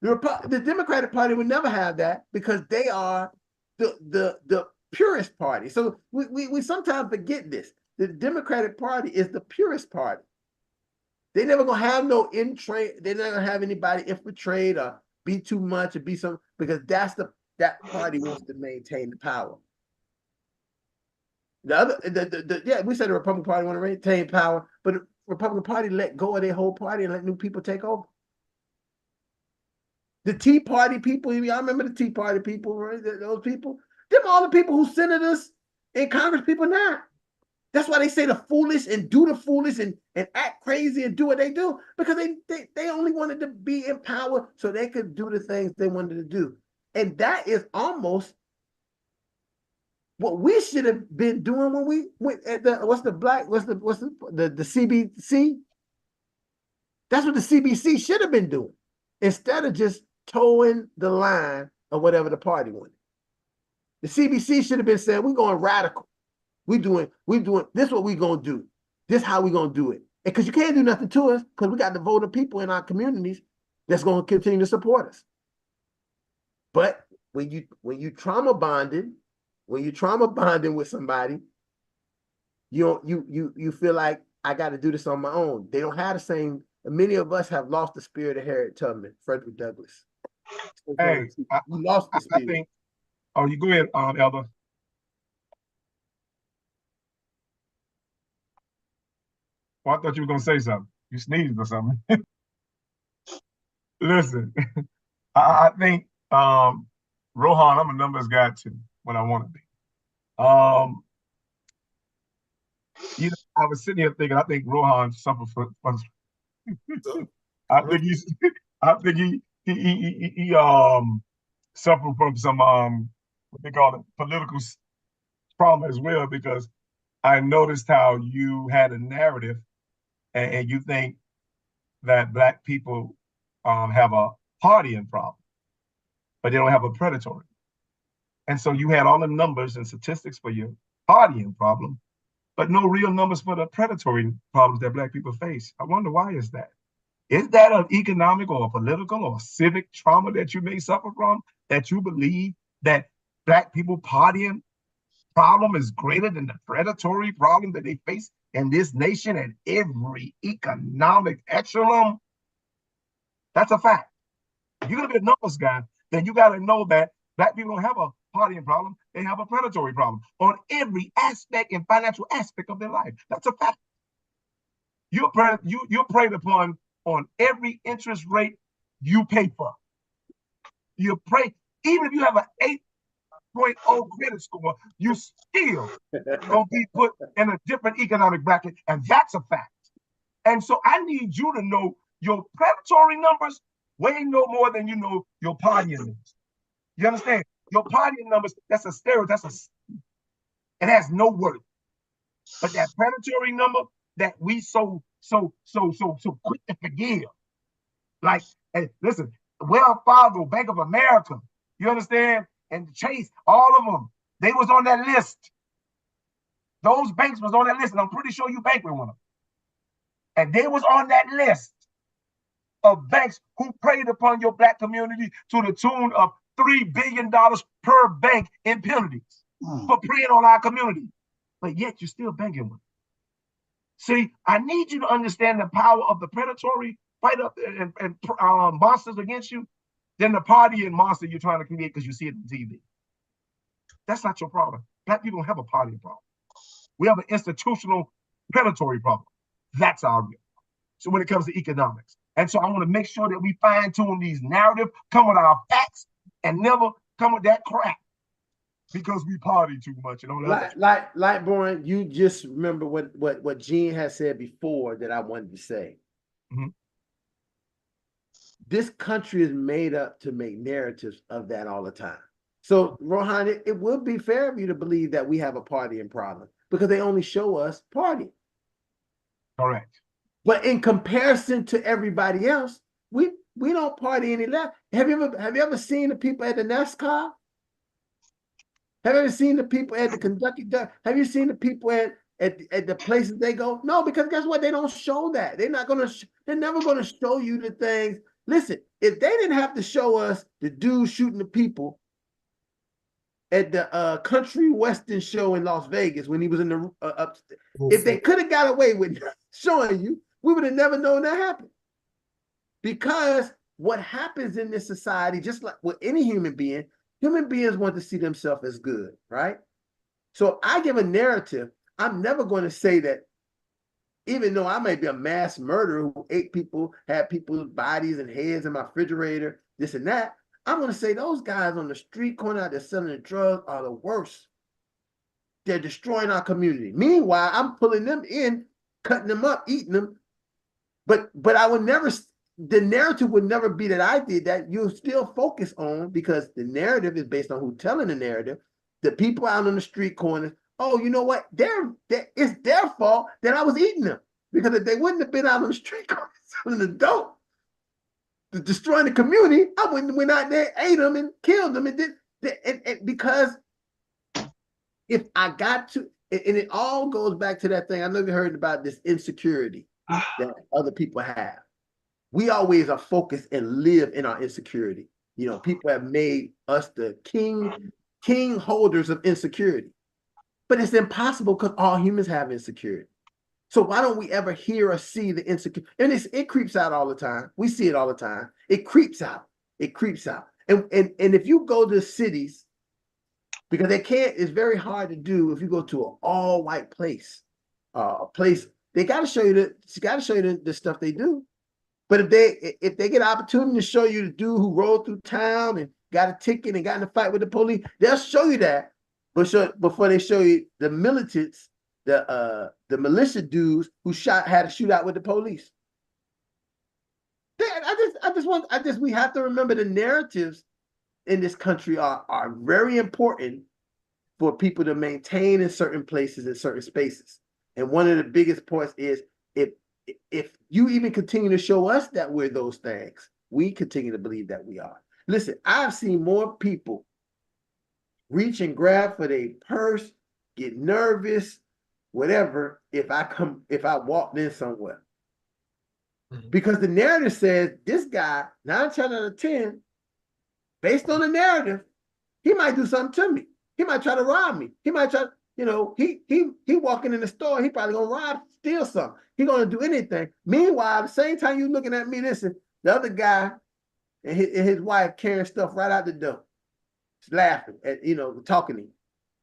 The Democratic Party would never have that because they are the purest party. So we sometimes forget this. The Democratic Party is the purest party. They never gonna have no in-trade. They're not gonna have anybody infiltrate or be too much or be some, because that party wants to maintain the power. The other, yeah, we said the Republican Party want to maintain power, but the Republican Party let go of their whole party and let new people take over. The Tea Party people, y'all remember the Tea Party people, right? Those people, them all the people who senators and Congress people now. That's why they say the foolish and do the foolish and act crazy and do what they do, because they only wanted to be in power so they could do the things they wanted to do. And that is almost what we should have been doing when we went at the the CBC. That's what the CBC should have been doing, instead of just towing the line of whatever the party wanted. The CBC should have been saying, we're going radical. We doing this is what we're gonna do. This is how we're gonna do it. And because you can't do nothing to us, because we got the voting people in our communities that's gonna continue to support us. But when you trauma bonded, when you trauma bonding with somebody, you feel like I got to do this on my own. They don't have the same. Many of us have lost the spirit of Harriet Tubman, Frederick Douglass. Hey, we lost the spirit. I think. Oh, you go ahead, Elder. Well, I thought you were gonna say something. You sneezed or something. Listen, I think Rohan, I'm a numbers guy too when I want to be. I was sitting here thinking, I think Rohan suffered from I think he's I think he suffered from some what they call it, political trauma as well, because I noticed how you had a narrative and you think that Black people have a partying problem, but they don't have a predatory. And so you had all the numbers and statistics for your partying problem, but no real numbers for the predatory problems that Black people face. I wonder, why is that? Is that an economic or a political or civic trauma that you may suffer from, that you believe that Black people partying problem is greater than the predatory problem that they face in this nation at every economic echelon? That's a fact. If you're gonna be a numbers guy, then you gotta know that Black people don't have a partying problem, they have a predatory problem on every aspect and financial aspect of their life. That's a fact. You're preyed upon on every interest rate you pay for. You pray, even if you have an 6.0 credit score, you still gonna be put in a different economic bracket, and that's a fact. And so I need you to know your predatory numbers way no more than you know your partying numbers. You understand? Your partying numbers, that's a stereotype. It has no worth. But that predatory number that we so quick to forgive. Like, hey, listen, Wells Fargo, Bank of America, you understand? And Chase, all of them, they was on that list. Those banks was on that list, and I'm pretty sure you bank with one of them. And they was on that list of banks who preyed upon your black community to the tune of $3 billion per bank in penalties for preying on our community. But yet you're still banking with them. See, I need you to understand the power of the predatory fight up and monsters against you than the party and monster you're trying to create because you see it on TV. That's not your problem. Black people don't have a party problem. We have an institutional predatory problem. That's our real. So when it comes to economics. And so I want to make sure that we fine tune these narratives, come with our facts, and never come with that crap because we party too much and all that. Lightborn, you just remember what Gene has said before that I wanted to say. Mm-hmm. This country is made up to make narratives of that all the time. So, Rohan, it would be fair of you to believe that we have a partying problem because they only show us partying. Correct. But in comparison to everybody else, we don't party any less. Have you ever seen the people at the NASCAR? Have you ever seen the people at the Kentucky Derby? Have you seen the people at the places they go? No, because guess what? They don't show that. They're never gonna show you the things. Listen, if they didn't have to show us the dude shooting the people at the country western show in Las Vegas when he was in the upstairs, if they could have got away with showing you, we would have never known that happened. Because what happens in this society, just like with any human beings want to see themselves as good, right? So if I give a narrative, I'm never going to say that, even though I may be a mass murderer who ate people, had people's bodies and heads in my refrigerator, this and that, I'm going to say those guys on the street corner out there selling the drugs are the worst. They're destroying our community. Meanwhile, I'm pulling them in, cutting them up, eating them. But I would never, the narrative would never be that I did that. You'll still focus on, because the narrative is based on who's telling the narrative, the people out on the street corners. Oh, you know what? It's their fault that I was eating them. Because if they wouldn't have been out on the street corners selling the dope, destroying the community, I wouldn't have went out there, ate them, and killed them. And because if I got to, and it all goes back to that thing. I know you heard about this insecurity that other people have. We always are focused and live in our insecurity. You know, people have made us the king holders of insecurity. But it's impossible because all humans have insecurity. So why don't we ever hear or see the insecurity? And it creeps out all the time. We see it all the time. It creeps out. It creeps out. And if you go to cities, because it's very hard to do if you go to an all-white place, they got to show you the stuff they do. But if they get an opportunity to show you the dude who rode through town and got a ticket and got in a fight with the police, they'll show you that. But before they show you the militants, the militia dudes who had a shootout with the police. We have to remember the narratives in this country are very important for people to maintain in certain places, in certain spaces. And one of the biggest points is if you even continue to show us that we're those things, we continue to believe that we are. Listen, I've seen more people reach and grab for their purse, get nervous, whatever, if I walked in somewhere. Mm-hmm. Because the narrative says this guy, 9 times out of 10, based on the narrative, he might do something to me. He might try to rob me. He might try, he walking in the store, he probably gonna steal something. He gonna do anything. Meanwhile, at the same time you looking at me, listen, the other guy and his wife carrying stuff right out the door, laughing at, talking to him.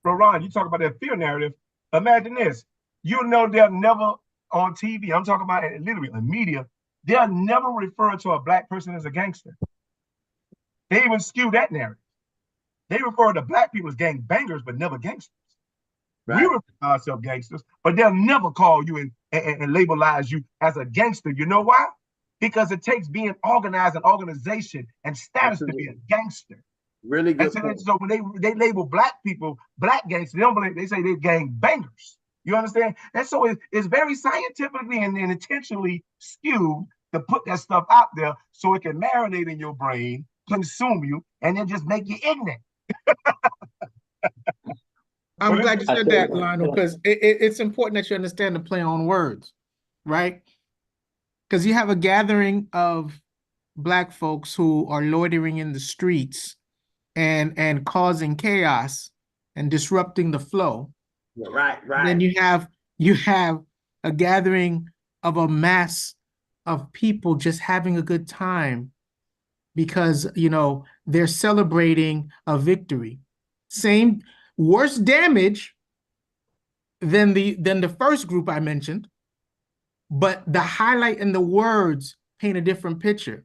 Bro, Ron, you talk about that fear narrative. Imagine this. They'll never on TV, I'm talking about literally in media, they'll never refer to a black person as a gangster. They even skew that narrative. They refer to black people as gang bangers, but never gangsters. Right. We refer to ourselves gangsters, but they'll never call you and labelize you as a gangster. You know why? Because it takes being organized and organization and status to be a gangster. Really good And point. so when they label black people black gangsters, they don't believe, they say they're gang bangers. You understand? And so it's very scientifically and intentionally skewed to put that stuff out there so it can marinate in your brain, consume you, and then just make you ignorant. I'm But glad you I said think, that, Lionel, because it's important that you understand the play on words, right? Because you have a gathering of black folks who are loitering in the streets and causing chaos and disrupting the flow. Right, Then right. you have a gathering of a mass of people just having a good time because they're celebrating a victory. Same worse damage than the first group I mentioned, but the highlight in the words paint a different picture.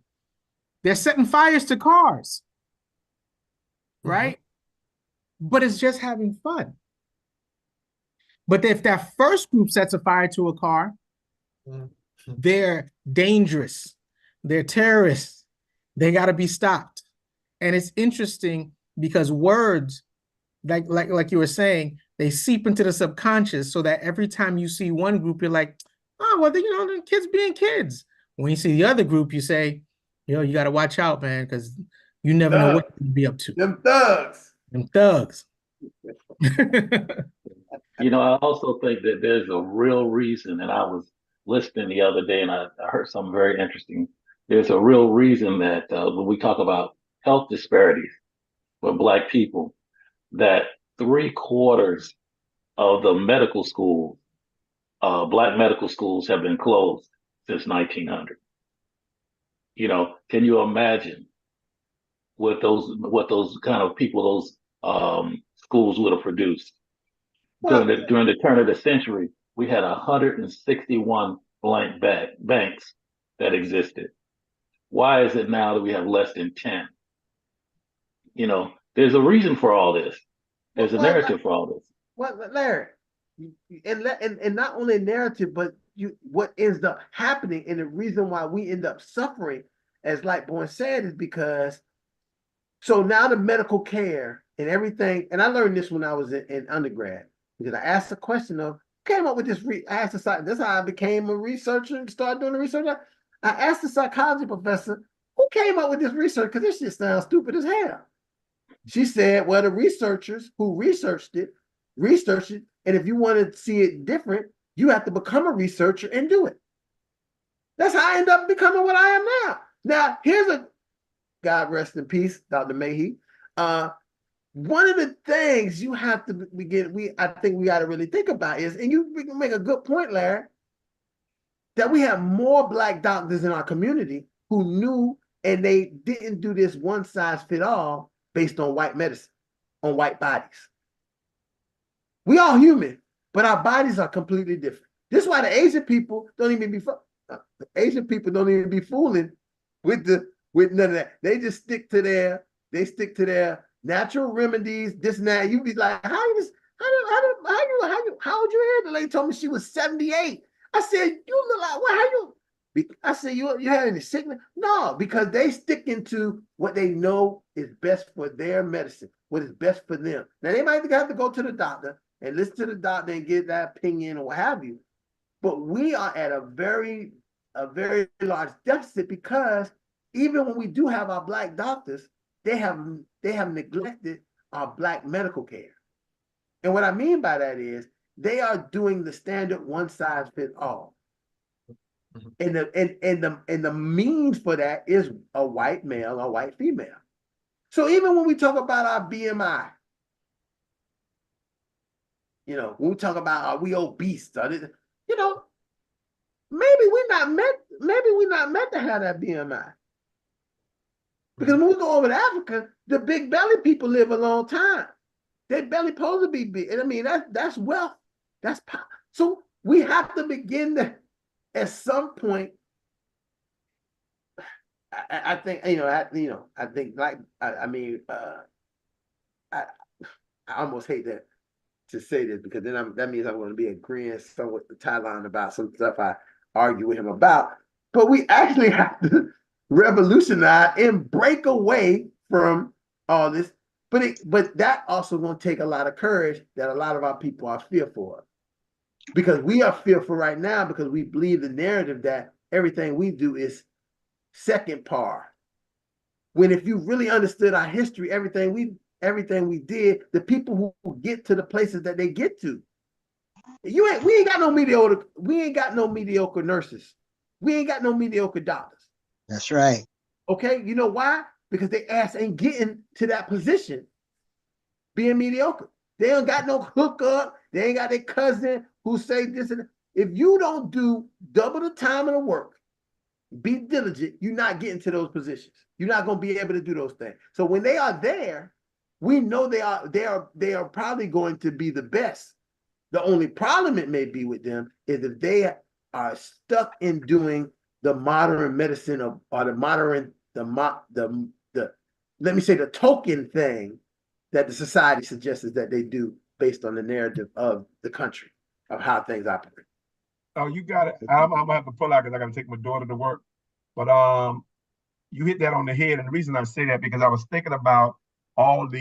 They're setting fires to cars, right? But it's just having fun. But if that first group sets a fire to a car, they're dangerous. They're terrorists. They got to be stopped. And it's interesting because words, like you were saying, they seep into the subconscious so that every time you see one group, you're like, oh, well, the kids being kids. When you see the other group, you say, you got to watch out, man, because you never know what you'll be up to. Them thugs. Them thugs. I also think that there's a real reason, and I was listening the other day and I heard something very interesting. There's a real reason that when we talk about health disparities for Black people, that 3/4 of the medical schools, Black medical schools, have been closed since 1900. Can you imagine what those kind of people those schools would have produced? Well, During the turn of the century, we had 161 blank banks that existed. Why is it now that we have less than 10? There's a reason for all this. There's a narrative for all this. Well, Larry, and not only narrative, but what ends up happening, and the reason why we end up suffering, as Lightborn said, is because so now the medical care and everything, and I learned this when I was in undergrad, because I asked the question of came up with this. I asked this is how I became a researcher and started doing the research. I asked the psychology professor who came up with this research because this shit sounds stupid as hell. She said, well, the researchers who researched it, and if you want to see it different, you have to become a researcher and do it. That's how I end up becoming what I am now. Now, here's a God rest in peace, Dr. Mahey. One of the things you have to I think we got to really think about is, and you make a good point, Larry, that we have more Black doctors in our community who knew and they didn't do this one size fit all based on white medicine, on white bodies. We all human, but our bodies are completely different. This is why the Asian people don't even be fooling with none of that. They just stick to their natural remedies, this and that. You be like, how old you hear? The lady told me she was 78. I said, you look like, well, how you? I said, you had any sickness? No, because they stick into what they know is best for their medicine, what is best for them. Now, they might have to go to the doctor and listen to the doctor and get that opinion or what have you. But we are at a very large deficit because even when we do have our Black doctors, they have neglected our Black medical care. And what I mean by that is they are doing the standard one size fits all. And the means for that is a white male or white female. So even when we talk about our BMI, when we talk about are we obese, maybe we're not meant to have that BMI. Because when we go over to Africa, the big belly people live a long time. Their belly supposed to be big. And I mean, that's wealth. That's power. So we have to begin to, at some point, I think, I think I almost hate that to say this because then that means I'm going to be agreeing some with Tylon about some stuff I argue with him about. But we actually have to revolutionize and break away from all this. But that also going to take a lot of courage that a lot of our people are fearful of. Because we are fearful right now because we believe the narrative that everything we do is second par. When if you really understood our history, everything we did, the people who get to the places that they get to. We ain't got no mediocre nurses. We ain't got no mediocre doctors. That's right. Okay, you know why? Because they ass ain't getting to that position being mediocre. They ain't got no hookup. They ain't got their cousin who say this and that. If you don't do double the time of the work, be diligent, you're not getting to those positions. You're not going to be able to do those things. So when they are there, we know they are probably going to be the best. The only problem it may be with them is if they are stuck in doing the modern medicine or the modern let me say the token thing that the society suggests that they do based on the narrative of the country of how things operate. Oh, you got it. I'm gonna have to pull out because I gotta take my daughter to work. But you hit that on the head, and the reason I say that because I was thinking about all the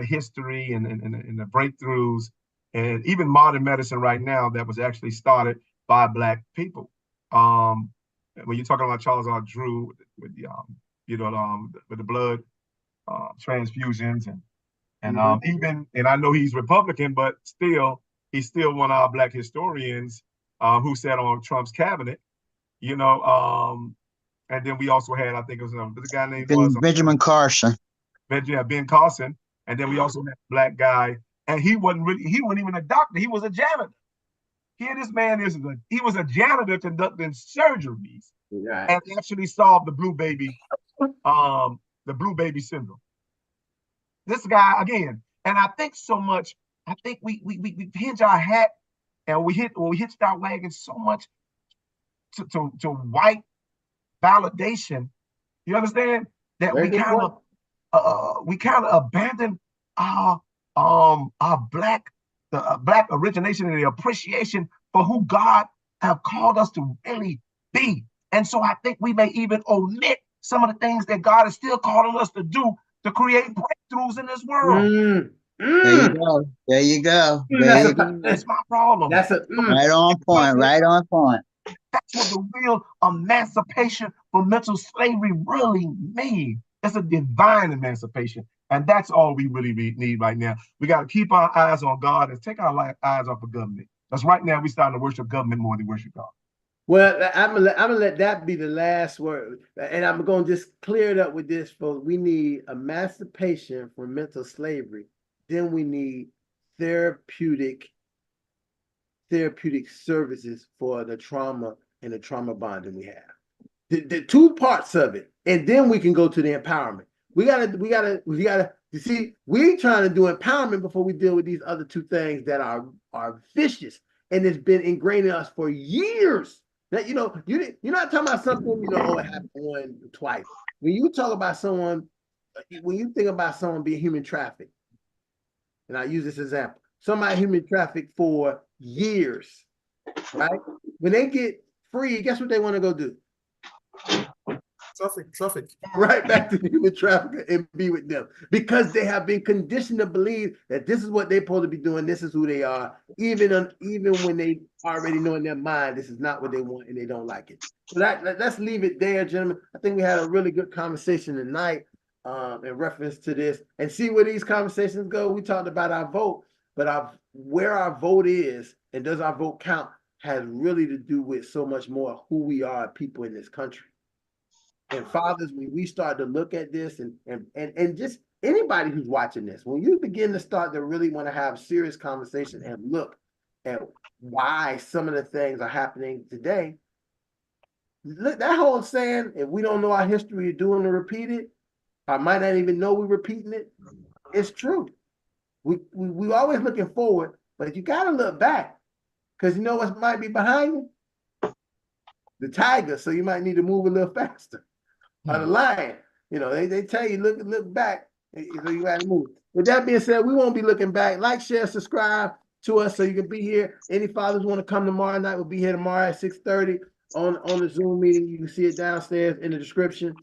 history and the breakthroughs, and even modern medicine right now that was actually started by Black people. When you're talking about Charles R. Drew with the with the blood transfusions and even, and I know he's Republican, but still he's still one of our Black historians who sat on Trump's cabinet. And then we also had, I think it was the guy named Benjamin Carson. Ben Carson, and then we also had a Black guy, and he wasn't even a doctor. He was a janitor. Here, this man he was a janitor conducting surgeries, right, and actually solved the blue baby syndrome. This guy again, and I think so much. I think we hinge our hat and we hitched our wagon so much to white validation. You understand that we kind of abandon our black origination and the appreciation for who God have called us to really be. And so I think we may even omit some of the things that God is still calling us to do to create breakthroughs in this world. There you go. There you go. There you go. That's my problem. That's right on point. Right on point. That's what the real emancipation from mental slavery really means. It's a divine emancipation. And that's all we really need right now. We got to keep our eyes on God and take our eyes off of government. Because right now we're starting to worship government more than worship God. Well, I'm gonna let that be the last word. And I'm going to just clear it up with this, folks. We need emancipation from mental slavery. Then we need therapeutic services for the trauma and the trauma bonding we have. The two parts of it, and then we can go to the empowerment. We gotta you see, we trying to do empowerment before we deal with these other two things that are vicious, and it's been ingrained in us for years. That you're not talking about something, oh, it happened once, twice. When you talk about someone, when you think about someone being human trafficked, and I use this example, somebody human trafficked for years, right? When they get free, guess what they want to go do? Traffic. Right back to the human trafficker and be with them because they have been conditioned to believe that this is what they're supposed to be doing. This is who they are, even when they already know in their mind this is not what they want and they don't like it. So let's leave it there, gentlemen. I think we had a really good conversation tonight in reference to this and see where these conversations go. We talked about our vote, but where our vote is and does our vote count has really to do with so much more who we are, people in this country. And fathers, when we start to look at this and just anybody who's watching this, when you begin to start to really want to have serious conversation and look at why some of the things are happening today, look, that whole saying, if we don't know our history of doing to repeat it, I might not even know we're repeating it, it's true. We always looking forward, but you got to look back because you know what might be behind you? The tiger, so you might need to move a little faster. Or the lion, they tell you look back So you got to move. With that being said, we won't be looking back. Like, share, subscribe to us so you can be here. Any fathers want to come tomorrow night, we'll be here tomorrow at 6:30 on the Zoom meeting. You can see it downstairs in the description.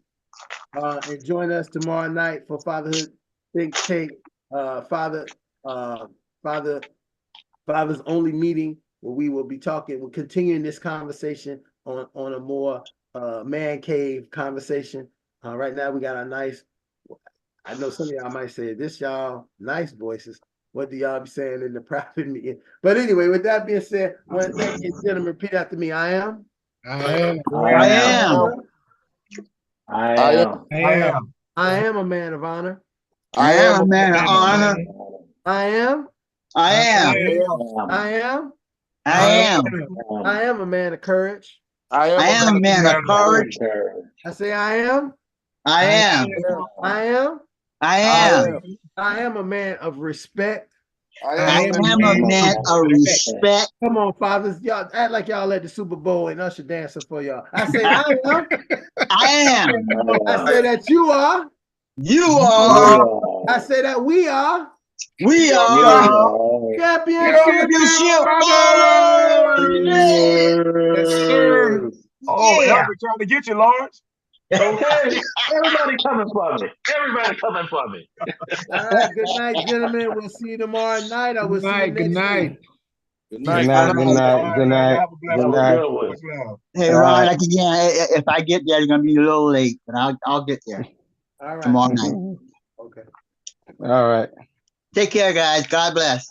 And join us tomorrow night for Fatherhood Think Tank, Father's only meeting, where we will be talking. We're continuing this conversation on a more man cave conversation. Right now, we got our nice. I know some of y'all might say this, y'all nice voices. What do y'all be saying in the private meeting? But anyway, with that being said, I want to thank you, gentlemen. Repeat after me. I am. I am. I am a man of honor. I am a man of honor. I am. I am. I am. I am. I am a man of courage. I am a man of courage. I say I am. I am. I am. I am. I am a man of respect. I am a man of respect. Come on, fathers. Y'all act like y'all at the Super Bowl and Usher dancing for y'all. I say I am. I am. I say that you are. You are. I say that we are. We are. Championship. Yes, sir. Oh, Yeah. Elder trying to get you, Lawrence. Okay, everybody coming for me. Everybody coming for me. All right. Good night, gentlemen. We'll see you tomorrow night. I will see you Good next night. week. Good Good night. night, good night, good night, Have a blessed good one. night. Good one. Much love. Hey, Ron, like again, if I get there, it's gonna be a little late, but I'll get there All right. tomorrow night. Okay. All right. Take care, guys. God bless.